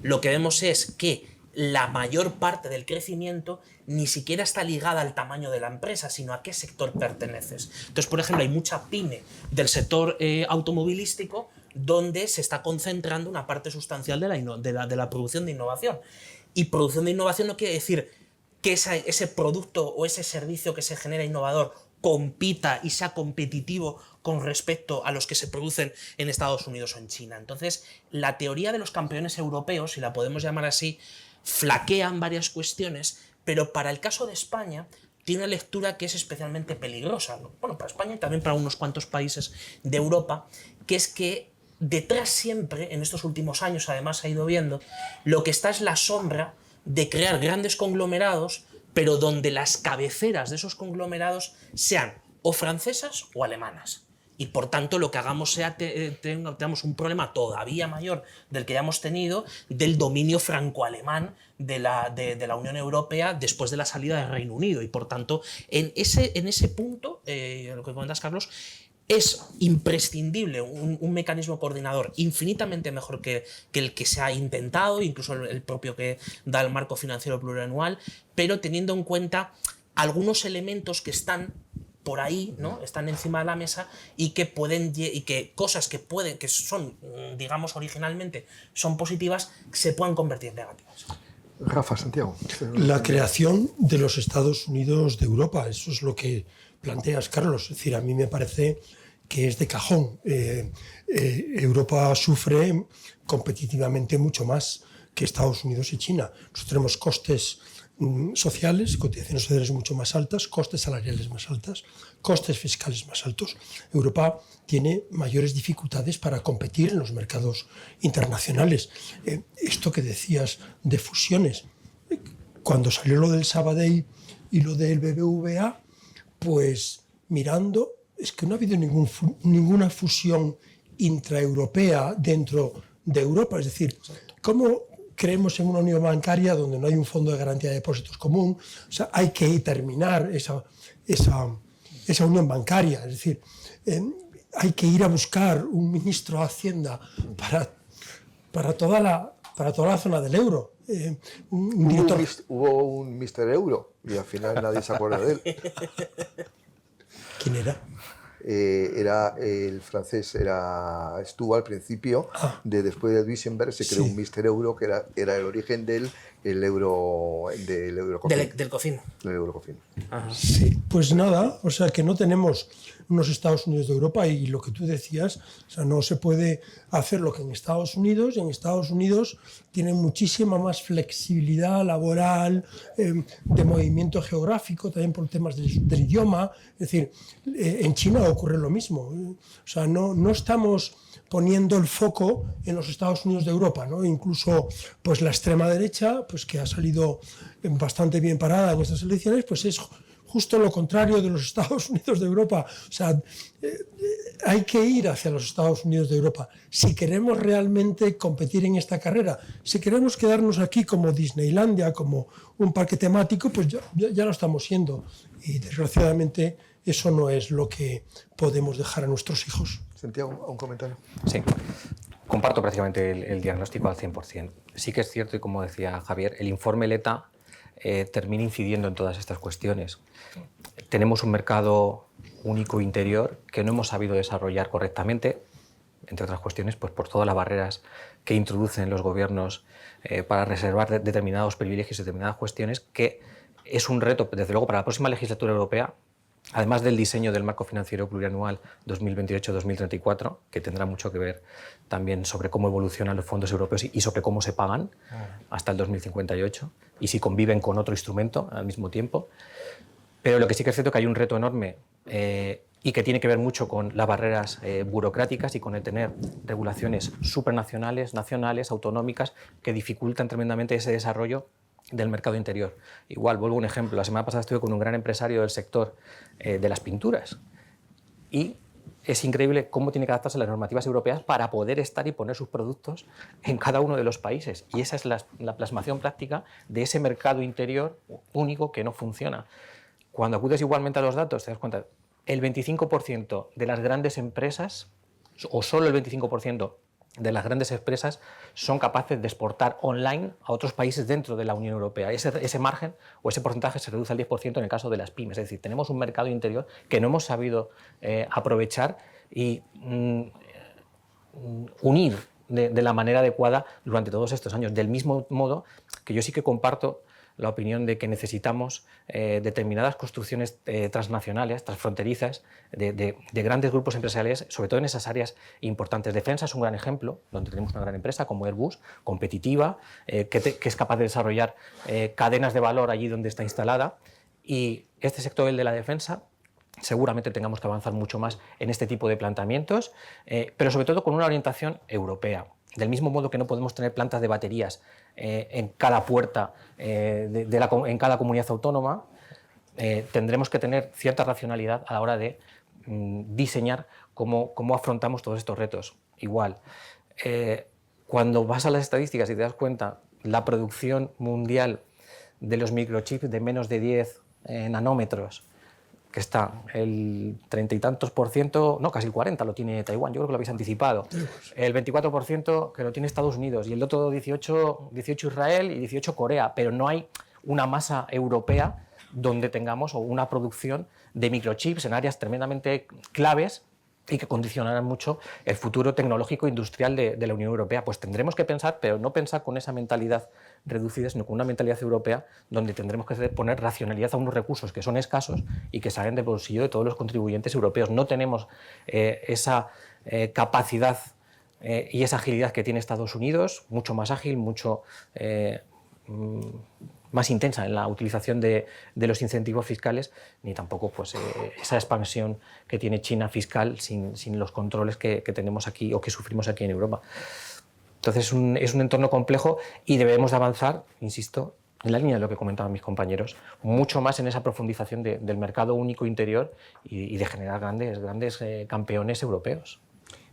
lo que vemos es que la mayor parte del crecimiento ni siquiera está ligada al tamaño de la empresa, sino a qué sector perteneces. Entonces, por ejemplo, hay mucha pyme del sector automovilístico donde se está concentrando una parte sustancial de la producción de innovación. Y producción de innovación no quiere decir que ese producto o ese servicio que se genera innovador compita y sea competitivo con respecto a los que se producen en Estados Unidos o en China. Entonces, la teoría de los campeones europeos, si la podemos llamar así, flaquean varias cuestiones, pero para el caso de España tiene una lectura que es especialmente peligrosa, ¿no? Bueno, para España y también para unos cuantos países de Europa, que es que detrás siempre, en estos últimos años además se ha ido viendo, lo que está es la sombra de crear grandes conglomerados, pero donde las cabeceras de esos conglomerados sean o francesas o alemanas. Y por tanto lo que hagamos sea tengamos un problema todavía mayor del que ya hemos tenido del dominio franco-alemán de la Unión Europea después de la salida del Reino Unido. Y por tanto, en ese punto, lo que comentas, Carlos, es imprescindible un mecanismo coordinador infinitamente mejor que el que se ha intentado, incluso el propio que da el marco financiero plurianual, pero teniendo en cuenta algunos elementos que están por ahí, ¿no? Están encima de la mesa y que cosas que son, digamos, originalmente son positivas, se puedan convertir en negativas. Rafa, Santiago. La creación de los Estados Unidos de Europa, eso es lo que planteas, Carlos. Es decir, a mí me parece que es de cajón. Europa sufre competitivamente mucho más que Estados Unidos y China. Nosotros tenemos costes sociales, cotizaciones sociales mucho más altas, costes salariales más altas, costes fiscales más altos. Europa tiene mayores dificultades para competir en los mercados internacionales. Esto que decías de fusiones, cuando salió lo del Sabadell y lo del BBVA, pues mirando, es que no ha habido ninguna fusión intraeuropea dentro de Europa. Es decir, ¿cómo creemos en una unión bancaria donde no hay un fondo de garantía de depósitos común? O sea, hay que terminar esa unión bancaria. Es decir, hay que ir a buscar un ministro de Hacienda para toda la zona del euro. Hubo un Mr. Euro y al final nadie se acuerda de él. ¿Quién era? Era el francés, estuvo al principio, después de Duisenberg se creó un Mr. Euro que era el origen del Eurocofin. Del COFIN. Del Eurocofin. Sí, pues nada, o sea que no tenemos unos Estados Unidos de Europa y lo que tú decías, o sea, no se puede hacer lo que en Estados Unidos, y en Estados Unidos tienen muchísima más flexibilidad laboral, de movimiento geográfico, también por temas del idioma. Es decir, en China ocurre lo mismo. O sea, no estamos poniendo el foco en los Estados Unidos de Europa, ¿no? Incluso pues la extrema derecha, pues que ha salido bastante bien parada en estas elecciones, pues es justo lo contrario de los Estados Unidos de Europa. O sea, hay que ir hacia los Estados Unidos de Europa si queremos realmente competir en esta carrera. Si queremos quedarnos aquí como Disneylandia, como un parque temático, pues ya lo estamos siendo. Y desgraciadamente eso no es lo que podemos dejar a nuestros hijos. Santiago, ¿un comentario? Sí, comparto prácticamente el diagnóstico al 100%. Sí que es cierto, y como decía Javier, el informe Letta termina incidiendo en todas estas cuestiones. Tenemos un mercado único interior que no hemos sabido desarrollar correctamente, entre otras cuestiones, pues por todas las barreras que introducen los gobiernos para reservar determinados privilegios y determinadas cuestiones, que es un reto, desde luego, para la próxima legislatura europea, además del diseño del marco financiero plurianual 2028-2034, que tendrá mucho que ver también sobre cómo evolucionan los fondos europeos y sobre cómo se pagan hasta el 2058 y si conviven con otro instrumento al mismo tiempo. Pero lo que sí que es cierto es que hay un reto enorme y que tiene que ver mucho con las barreras burocráticas y con el tener regulaciones supranacionales, nacionales, autonómicas, que dificultan tremendamente ese desarrollo del mercado interior. Igual, vuelvo a un ejemplo. La semana pasada estuve con un gran empresario del sector de las pinturas y es increíble cómo tiene que adaptarse a las normativas europeas para poder estar y poner sus productos en cada uno de los países. Y esa es la plasmación práctica de ese mercado interior único que no funciona. Cuando acudes igualmente a los datos, te das cuenta, el 25% de las grandes empresas, o solo el 25%, de las grandes empresas son capaces de exportar online a otros países dentro de la Unión Europea. Ese margen o ese porcentaje se reduce al 10% en el caso de las pymes. Es decir, tenemos un mercado interior que no hemos sabido aprovechar y unir de la manera adecuada durante todos estos años. Del mismo modo que yo sí que comparto la opinión de que necesitamos determinadas construcciones transnacionales, transfronterizas, de grandes grupos empresariales, sobre todo en esas áreas importantes. Defensa es un gran ejemplo, donde tenemos una gran empresa como Airbus, competitiva, que es capaz de desarrollar cadenas de valor allí donde está instalada. Y este sector, el de la defensa, seguramente tengamos que avanzar mucho más en este tipo de planteamientos, pero sobre todo con una orientación europea. Del mismo modo que no podemos tener plantas de baterías en cada puerta en cada comunidad autónoma, tendremos que tener cierta racionalidad a la hora de diseñar cómo afrontamos todos estos retos. Igual, cuando vas a las estadísticas y te das cuenta, la producción mundial de los microchips de menos de 10 nanómetros, que está el 30 y tantos %, no, casi el 40% lo tiene Taiwán, yo creo que lo habéis anticipado, el 24% que lo tiene Estados Unidos y el otro 18 Israel y 18 Corea, pero no hay una masa europea donde tengamos una producción de microchips en áreas tremendamente claves y que condicionarán mucho el futuro tecnológico e industrial de la Unión Europea. Pues tendremos que pensar, pero no pensar con esa mentalidad reducida, sino con una mentalidad europea donde tendremos que poner racionalidad a unos recursos que son escasos y que salen del bolsillo de todos los contribuyentes europeos. No tenemos esa capacidad y esa agilidad que tiene Estados Unidos, mucho más ágil, mucho más intensa en la utilización de los incentivos fiscales, ni tampoco pues, esa expansión que tiene China fiscal sin los controles que tenemos aquí o que sufrimos aquí en Europa. Entonces es un entorno complejo y debemos de avanzar, insisto, en la línea de lo que comentaban mis compañeros, mucho más en esa profundización del mercado único interior y de generar grandes campeones europeos.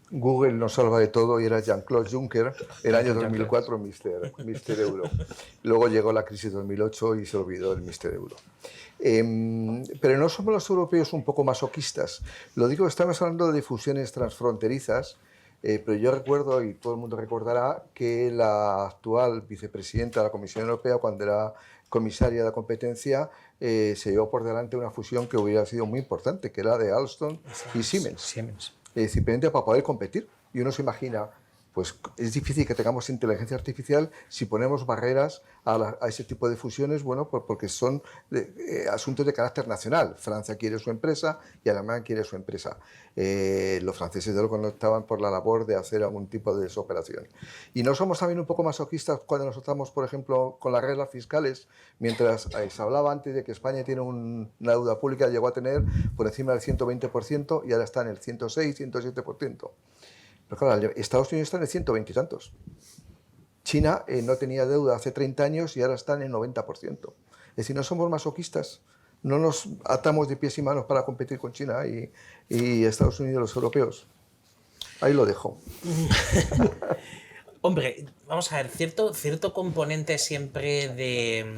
Google nos salva de todo y era Jean-Claude Juncker, el año 2004 Mr. Euro. Luego llegó la crisis de 2008 y se olvidó el Mr. Euro. Pero no somos los europeos un poco masoquistas. Lo digo, estamos hablando de fusiones transfronterizas, pero yo recuerdo, y todo el mundo recordará, que la actual vicepresidenta de la Comisión Europea, cuando era comisaria de la competencia, se llevó por delante una fusión que hubiera sido muy importante, que era de Alstom y Siemens. Simplemente para poder competir. Y uno se imagina, pues es difícil que tengamos inteligencia artificial si ponemos barreras a ese tipo de fusiones, bueno, porque son asuntos de carácter nacional. Francia quiere su empresa y Alemania quiere su empresa. Los franceses de luego no estaban por la labor de hacer algún tipo de desoperación. Y no somos también un poco masoquistas cuando nos tratamos, por ejemplo, con las reglas fiscales, mientras se hablaba antes de que España tiene una deuda pública, llegó a tener por encima del 120% y ahora está en el 106, 107%. Pero claro, Estados Unidos está en el 120 y tantos. China no tenía deuda hace 30 años y ahora está en el 90%. Es decir, no somos masoquistas, no nos atamos de pies y manos para competir con China y Estados Unidos, los europeos. Ahí lo dejo. Hombre, vamos a ver, cierto componente siempre de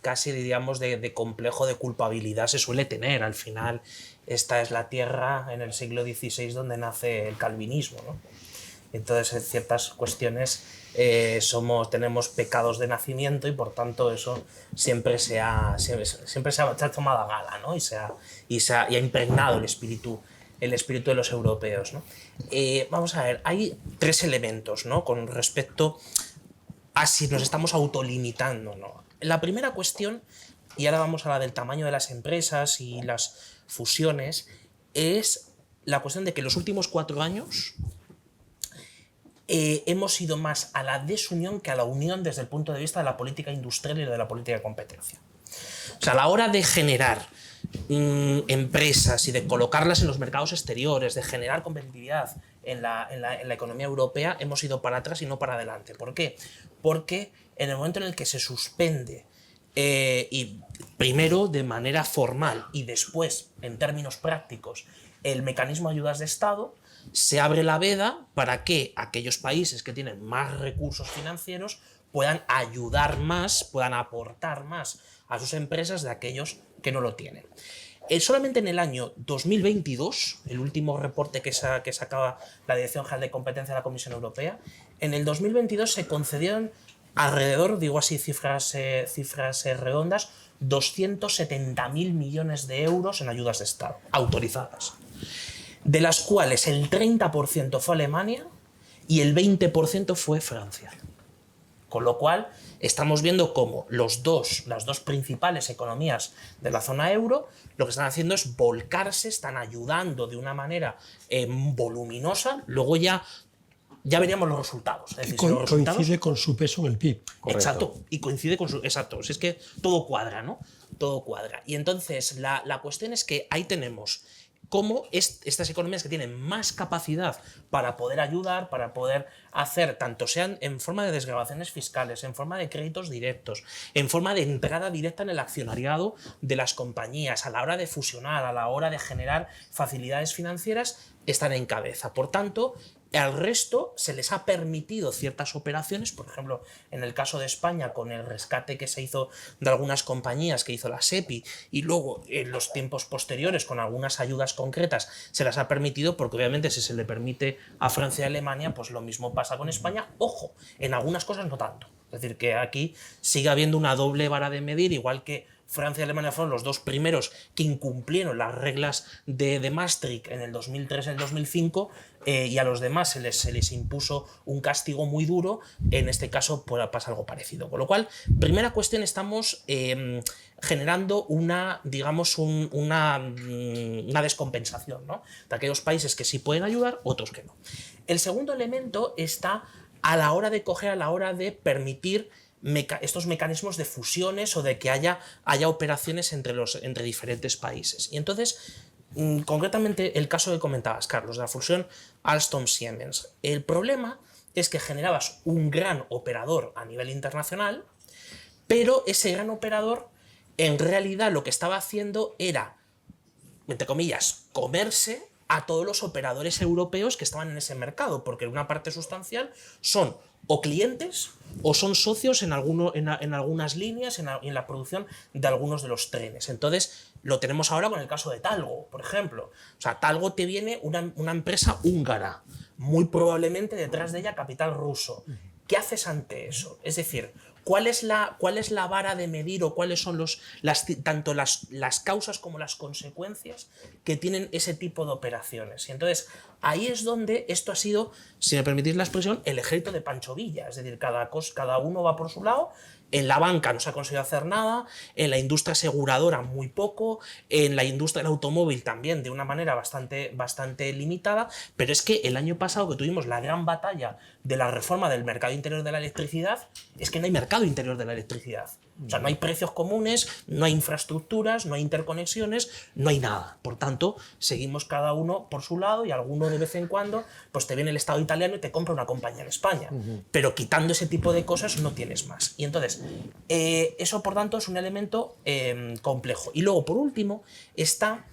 casi diríamos de complejo de culpabilidad se suele tener. Al final, esta es la tierra en el siglo XVI donde nace el calvinismo, ¿no? Entonces, en ciertas cuestiones tenemos pecados de nacimiento y por tanto eso siempre se ha tomado a gala, ¿no? y ha impregnado el espíritu de los europeos, ¿no? Vamos a ver, hay tres elementos, ¿no? Con respecto a si nos estamos autolimitando, ¿no? La primera cuestión, y ahora vamos a la del tamaño de las empresas y las fusiones, es la cuestión de que en los últimos 4 años hemos ido más a la desunión que a la unión desde el punto de vista de la política industrial y de la política de competencia. O sea, a la hora de generar empresas y de colocarlas en los mercados exteriores, de generar competitividad en la economía europea, hemos ido para atrás y no para adelante. ¿Por qué? Porque en el momento en el que se suspende, y primero de manera formal y después en términos prácticos, el mecanismo de ayudas de Estado, se abre la veda para que aquellos países que tienen más recursos financieros puedan ayudar más, puedan aportar más a sus empresas de aquellos que no lo tienen. Solamente en el año 2022, el último reporte que sacaba la Dirección General de Competencia de la Comisión Europea, en el 2022 se concedieron alrededor, digo así cifras redondas, 270.000 millones de euros en ayudas de Estado autorizadas, de las cuales el 30% fue Alemania y el 20% fue Francia. Con lo cual, estamos viendo cómo las dos principales economías de la zona euro lo que están haciendo es volcarse, están ayudando de una manera voluminosa. Luego ya ya veríamos los resultados. Es decir, si los resultados... Coincide con su peso en el PIB. Exacto, y coincide con su... Exacto, si es que todo cuadra, ¿no? Todo cuadra. Y entonces la cuestión es que ahí tenemos cómo estas economías que tienen más capacidad para poder ayudar, para poder hacer, tanto sean en forma de desgravaciones fiscales, en forma de créditos directos, en forma de entrada directa en el accionariado de las compañías, a la hora de fusionar, a la hora de generar facilidades financieras, están en cabeza. Por tanto, al resto se les ha permitido ciertas operaciones, por ejemplo, en el caso de España, con el rescate que se hizo de algunas compañías que hizo la SEPI, y luego en los tiempos posteriores, con algunas ayudas concretas, se las ha permitido, porque obviamente si se le permite a Francia y Alemania, pues lo mismo pasa con España. Ojo, en algunas cosas no tanto. Es decir, que aquí sigue habiendo una doble vara de medir, igual que Francia y Alemania fueron los dos primeros que incumplieron las reglas de Maastricht en el 2003 y el 2005, y a los demás se les impuso un castigo muy duro. En este caso pasa algo parecido. Con lo cual, primera cuestión, estamos generando una descompensación, ¿no?, de aquellos países que sí pueden ayudar, otros que no. El segundo elemento está a la hora de coger, a la hora de permitir estos mecanismos de fusiones o de que haya operaciones entre diferentes países. Y entonces, concretamente, el caso que comentabas, Carlos, de la fusión Alstom-Siemens. El problema es que generabas un gran operador a nivel internacional, pero ese gran operador, en realidad, lo que estaba haciendo era, entre comillas, comerse a todos los operadores europeos que estaban en ese mercado, porque una parte sustancial son o clientes o son socios en algunas líneas, en la producción de algunos de los trenes. Entonces, lo tenemos ahora con el caso de Talgo, por ejemplo. O sea, Talgo te viene una empresa húngara, muy probablemente detrás de ella capital ruso. ¿Qué haces ante eso? Es decir, ¿cuál es la vara de medir, o cuáles son tanto las causas como las consecuencias que tienen ese tipo de operaciones? Y entonces, ahí es donde esto ha sido, si me permitís la expresión, el ejército de Pancho Villa. Es decir, cada uno va por su lado. En la banca no se ha conseguido hacer nada, en la industria aseguradora muy poco, en la industria del automóvil también de una manera bastante limitada, pero es que el año pasado, que tuvimos la gran batalla de la reforma del mercado interior de la electricidad, es que no hay mercado interior de la electricidad. O sea, no hay precios comunes, no hay infraestructuras, no hay interconexiones, no hay nada. Por tanto, seguimos cada uno por su lado, y alguno de vez en cuando pues te viene el Estado italiano y te compra una compañía en España. Pero quitando ese tipo de cosas no tienes más. Y entonces, eso por tanto es un elemento complejo. Y luego, por último, está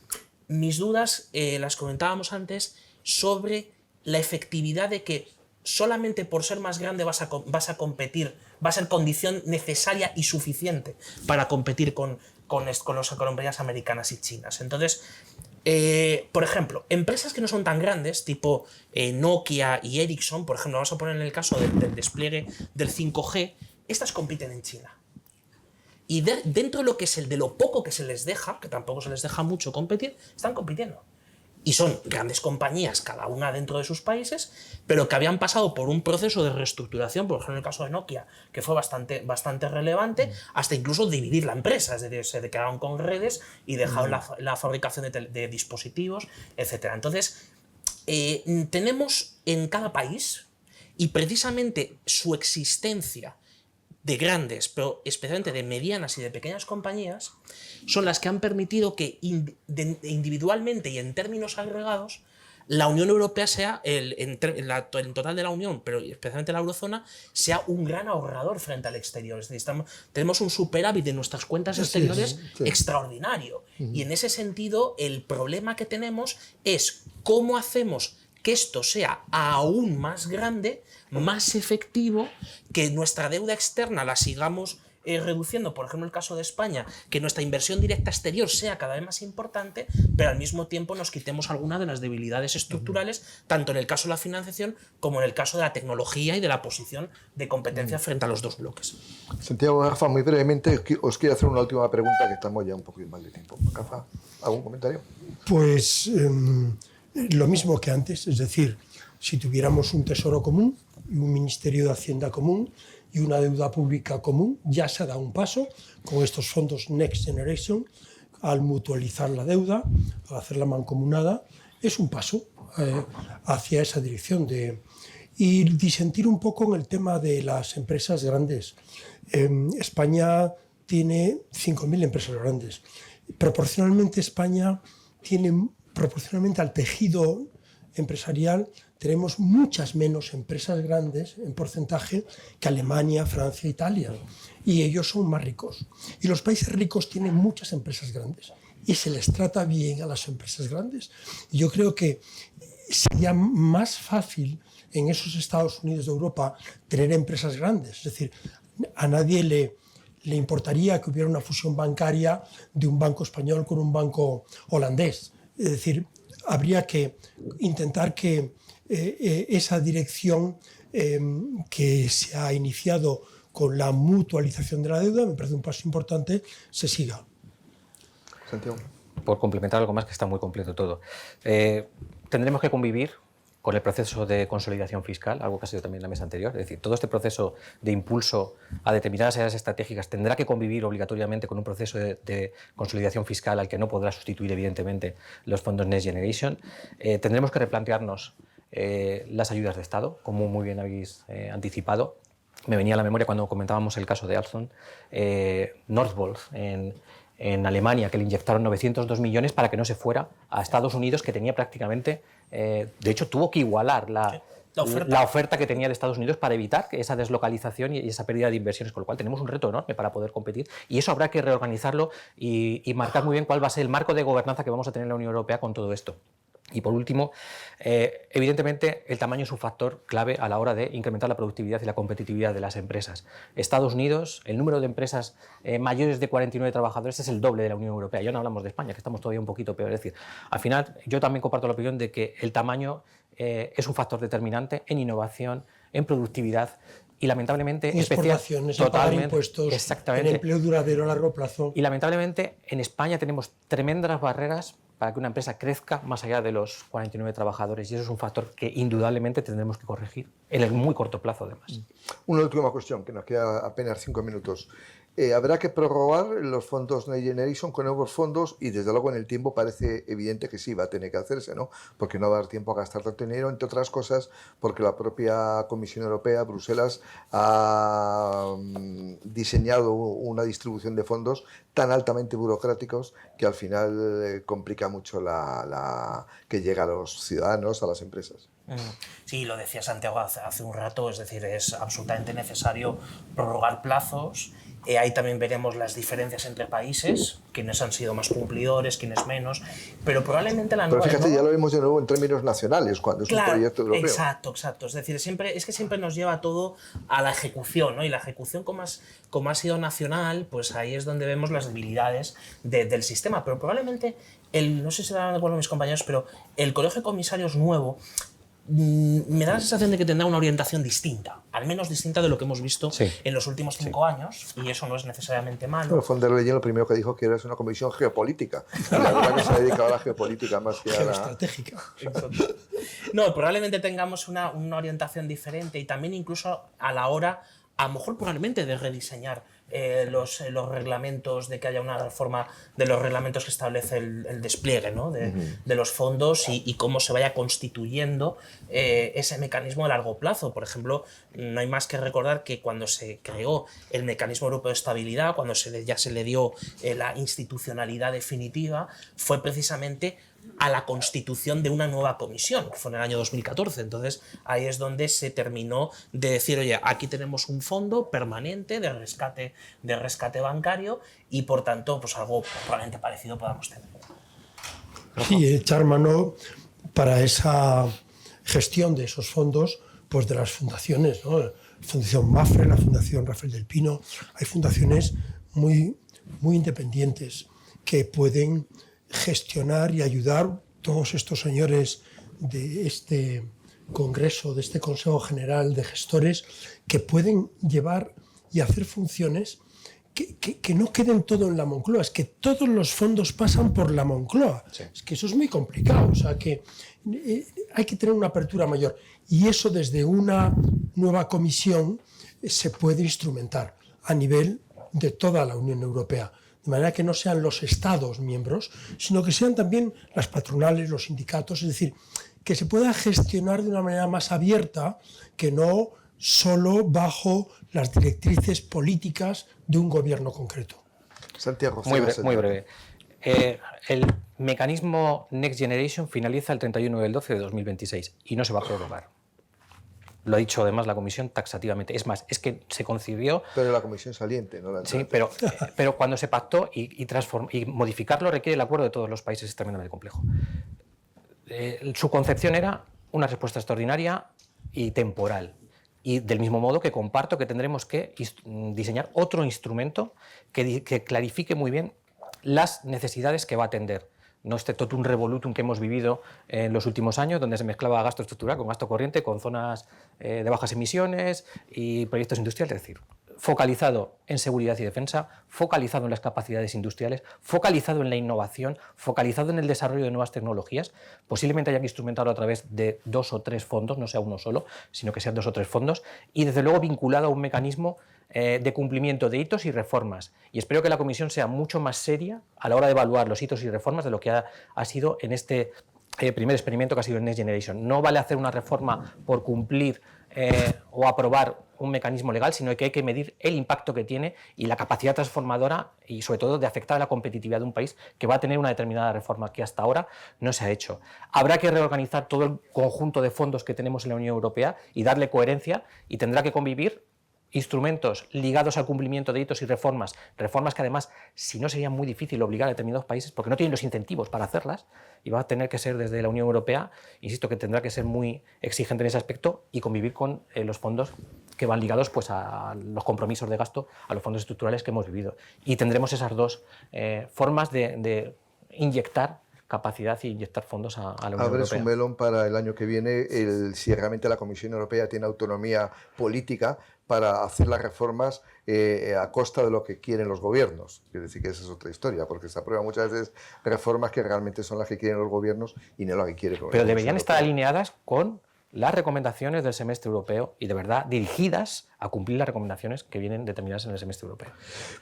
mis dudas, las comentábamos antes, sobre la efectividad de que solamente por ser más grande vas a competir, va a ser condición necesaria y suficiente para competir con las compañías americanas y chinas. Entonces, por ejemplo, empresas que no son tan grandes, tipo Nokia y Ericsson, por ejemplo, vamos a poner en el caso del despliegue del 5G, estas compiten en China. Y dentro de lo que es de lo poco que se les deja, que tampoco se les deja mucho competir, están compitiendo. Y son grandes compañías, cada una dentro de sus países, pero que habían pasado por un proceso de reestructuración, por ejemplo en el caso de Nokia, que fue bastante relevante, hasta incluso dividir la empresa, es decir, se quedaron con redes y dejaron la fabricación de dispositivos, etc. Entonces, tenemos en cada país, y precisamente su existencia de grandes, pero especialmente de medianas y de pequeñas compañías, son las que han permitido que individualmente y en términos agregados la Unión Europea sea, en total de la Unión, pero especialmente la eurozona, sea un gran ahorrador frente al exterior. Es decir, tenemos un superávit de nuestras cuentas exteriores extraordinario. Y en ese sentido, el problema que tenemos es cómo hacemos que esto sea aún más grande, más efectivo, que nuestra deuda externa la sigamos reduciendo, por ejemplo, el caso de España, que nuestra inversión directa exterior sea cada vez más importante, pero al mismo tiempo nos quitemos algunas de las debilidades estructurales, tanto en el caso de la financiación como en el caso de la tecnología y de la posición de competencia frente a los dos bloques. Santiago, Rafa, muy brevemente os quiero hacer una última pregunta, que estamos ya un poco mal de tiempo. Rafa, ¿algún comentario? Pues lo mismo que antes, es decir, si tuviéramos un tesoro común y un ministerio de Hacienda común y una deuda pública común, ya se da un paso con estos fondos Next Generation, al mutualizar la deuda, al hacerla mancomunada, es un paso hacia esa dirección. Y disentir un poco en el tema de las empresas grandes. España tiene 5.000 empresas grandes. Proporcionalmente España tiene, proporcionalmente al tejido empresarial, tenemos muchas menos empresas grandes en porcentaje que Alemania, Francia, Italia. Y ellos son más ricos. Y los países ricos tienen muchas empresas grandes. Y se les trata bien a las empresas grandes. Y yo creo que sería más fácil en esos Estados Unidos de Europa tener empresas grandes. Es decir, a nadie le importaría que hubiera una fusión bancaria de un banco español con un banco holandés. Es decir, habría que intentar que esa dirección que se ha iniciado con la mutualización de la deuda, me parece un paso importante, se siga. Santiago. Por complementar algo más, que está muy completo todo. Tendremos que convivir con el proceso de consolidación fiscal, algo que ha sido también en la mesa anterior. Es decir, todo este proceso de impulso a determinadas áreas estratégicas tendrá que convivir obligatoriamente con un proceso de consolidación fiscal al que no podrá sustituir, evidentemente, los fondos Next Generation. Tendremos que replantearnos las ayudas de Estado, como muy bien habéis anticipado. Me venía a la memoria cuando comentábamos el caso de Alstom, Northvolt en Alemania, que le inyectaron 902 millones para que no se fuera a Estados Unidos, que tenía prácticamente, de hecho tuvo que igualar la oferta que tenía de Estados Unidos para evitar esa deslocalización y esa pérdida de inversiones, con lo cual tenemos un reto enorme para poder competir, y eso habrá que reorganizarlo y marcar muy bien cuál va a ser el marco de gobernanza que vamos a tener en la Unión Europea con todo esto. Y por último, evidentemente el tamaño es un factor clave a la hora de incrementar la productividad y la competitividad de las empresas. Estados Unidos, el número de empresas mayores de 49 trabajadores es el doble de la Unión Europea. Ya no hablamos de España, que estamos todavía un poquito peor. Es decir, al final yo también comparto la opinión de que el tamaño es un factor determinante en innovación, en productividad. Y lamentablemente, en exportaciones, en pagar impuestos, en empleo duradero a largo plazo. Y lamentablemente en España tenemos tremendas barreras para que una empresa crezca más allá de los 49 trabajadores, y eso es un factor que indudablemente tendremos que corregir en el muy corto plazo, además. Una última cuestión, que nos queda apenas 5 minutos. Habrá que prorrogar los fondos Next Generation con nuevos fondos, y desde luego en el tiempo parece evidente que sí va a tener que hacerse, ¿no? Porque no va a dar tiempo a gastar tanto dinero, entre otras cosas porque la propia Comisión Europea, Bruselas, ha diseñado una distribución de fondos tan altamente burocráticos que al final complica mucho que llega a los ciudadanos, a las empresas. Sí, lo decía Santiago hace un rato, es decir, es absolutamente necesario prorrogar plazos. Ahí también veremos las diferencias entre países, quienes han sido más cumplidores, quienes menos, pero probablemente la nueva... Pero fíjate, ya lo vemos de nuevo en términos nacionales, cuando es un proyecto europeo. Exacto. Es decir, siempre nos lleva todo a la ejecución, ¿no? Y la ejecución, como ha sido nacional, pues ahí es donde vemos las debilidades del sistema. Pero probablemente, no sé si estarán de acuerdo mis compañeros, pero el Colegio de Comisarios nuevo me da la sensación de que tendrá una orientación distinta, al menos distinta de lo que hemos visto en los últimos 5 años, y eso no es necesariamente malo. Bueno, von der Leyen lo primero que dijo que era una comisión geopolítica, y la verdad que se ha dedicado a la geopolítica más que a la... Geoestratégica. No, probablemente tengamos una orientación diferente, y también incluso a la hora, a lo mejor probablemente, de rediseñar los reglamentos, de que haya una reforma de los reglamentos que establece el despliegue, ¿no? de los fondos y cómo se vaya constituyendo ese mecanismo a largo plazo. Por ejemplo, no hay más que recordar que cuando se creó el Mecanismo Europeo de Estabilidad, cuando ya se le dio la institucionalidad definitiva, fue precisamente a la constitución de una nueva comisión, que fue en el año 2014. Entonces, ahí es donde se terminó de decir, oye, aquí tenemos un fondo permanente de rescate bancario, y por tanto, pues algo probablemente parecido podamos tener. Sí, echar mano para esa gestión de esos fondos, pues de las fundaciones, ¿no? La Fundación Mafre, la Fundación Rafael del Pino. Hay fundaciones muy independientes que pueden gestionar y ayudar. Todos estos señores de este Congreso, de este Consejo General de Gestores, que pueden llevar y hacer funciones que no queden todo en la Moncloa. Es que todos los fondos pasan por la Moncloa. Sí. Es que eso es muy complicado. O sea, que hay que tener una apertura mayor. Y eso desde una nueva comisión se puede instrumentar a nivel de toda la Unión Europea. De manera que no sean los Estados miembros, sino que sean también las patronales, los sindicatos. Es decir, que se pueda gestionar de una manera más abierta, que no solo bajo las directrices políticas de un gobierno concreto. Santiago, Muy breve. El mecanismo Next Generation finaliza el 31 del 12 de 2026 y no se va a prorrogar. Lo ha dicho además la Comisión taxativamente. Es más, es que se concibió... Pero la Comisión saliente, no la entrante. Sí, pero cuando se pactó y modificarlo requiere el acuerdo de todos los países, es tremendamente complejo. Su concepción era una respuesta extraordinaria y temporal. Y del mismo modo que comparto que tendremos que diseñar otro instrumento que clarifique muy bien las necesidades que va a atender. No este totum revolutum que hemos vivido en los últimos años, donde se mezclaba gasto estructural con gasto corriente, con zonas de bajas emisiones y proyectos industriales, es decir, focalizado en seguridad y defensa, focalizado en las capacidades industriales, focalizado en la innovación, focalizado en el desarrollo de nuevas tecnologías. Posiblemente haya que instrumentarlo a través de 2 o 3 fondos, no sea uno solo, sino que sean 2 o 3 fondos, y desde luego vinculado a un mecanismo de cumplimiento de hitos y reformas. Y espero que la Comisión sea mucho más seria a la hora de evaluar los hitos y reformas de lo que ha sido en este primer experimento que ha sido el Next Generation. No vale hacer una reforma por cumplir o aprobar un mecanismo legal, sino que hay que medir el impacto que tiene y la capacidad transformadora y sobre todo de afectar a la competitividad de un país que va a tener una determinada reforma que hasta ahora no se ha hecho. Habrá que reorganizar todo el conjunto de fondos que tenemos en la Unión Europea y darle coherencia, y tendrá que convivir instrumentos ligados al cumplimiento de hitos y reformas que además, si no, sería muy difícil obligar a determinados países porque no tienen los incentivos para hacerlas, y va a tener que ser desde la Unión Europea, insisto que tendrá que ser muy exigente en ese aspecto y convivir con los fondos que van ligados pues, a los compromisos de gasto, a los fondos estructurales que hemos vivido. Y tendremos esas dos formas de inyectar capacidad y inyectar fondos a la Unión Europea. Abres un melón para el año que viene, si realmente la Comisión Europea tiene autonomía política para hacer las reformas a costa de lo que quieren los gobiernos. Quiero decir que esa es otra historia, porque se aprueban muchas veces reformas que realmente son las que quieren los gobiernos y no las que quiere el gobierno. Pero deberían estar alineadas con las recomendaciones del semestre europeo y de verdad dirigidas a cumplir las recomendaciones que vienen determinadas en el semestre europeo.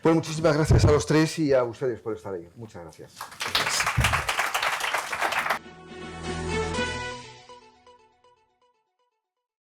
Pues muchísimas gracias a los tres y a ustedes por estar ahí. Muchas gracias.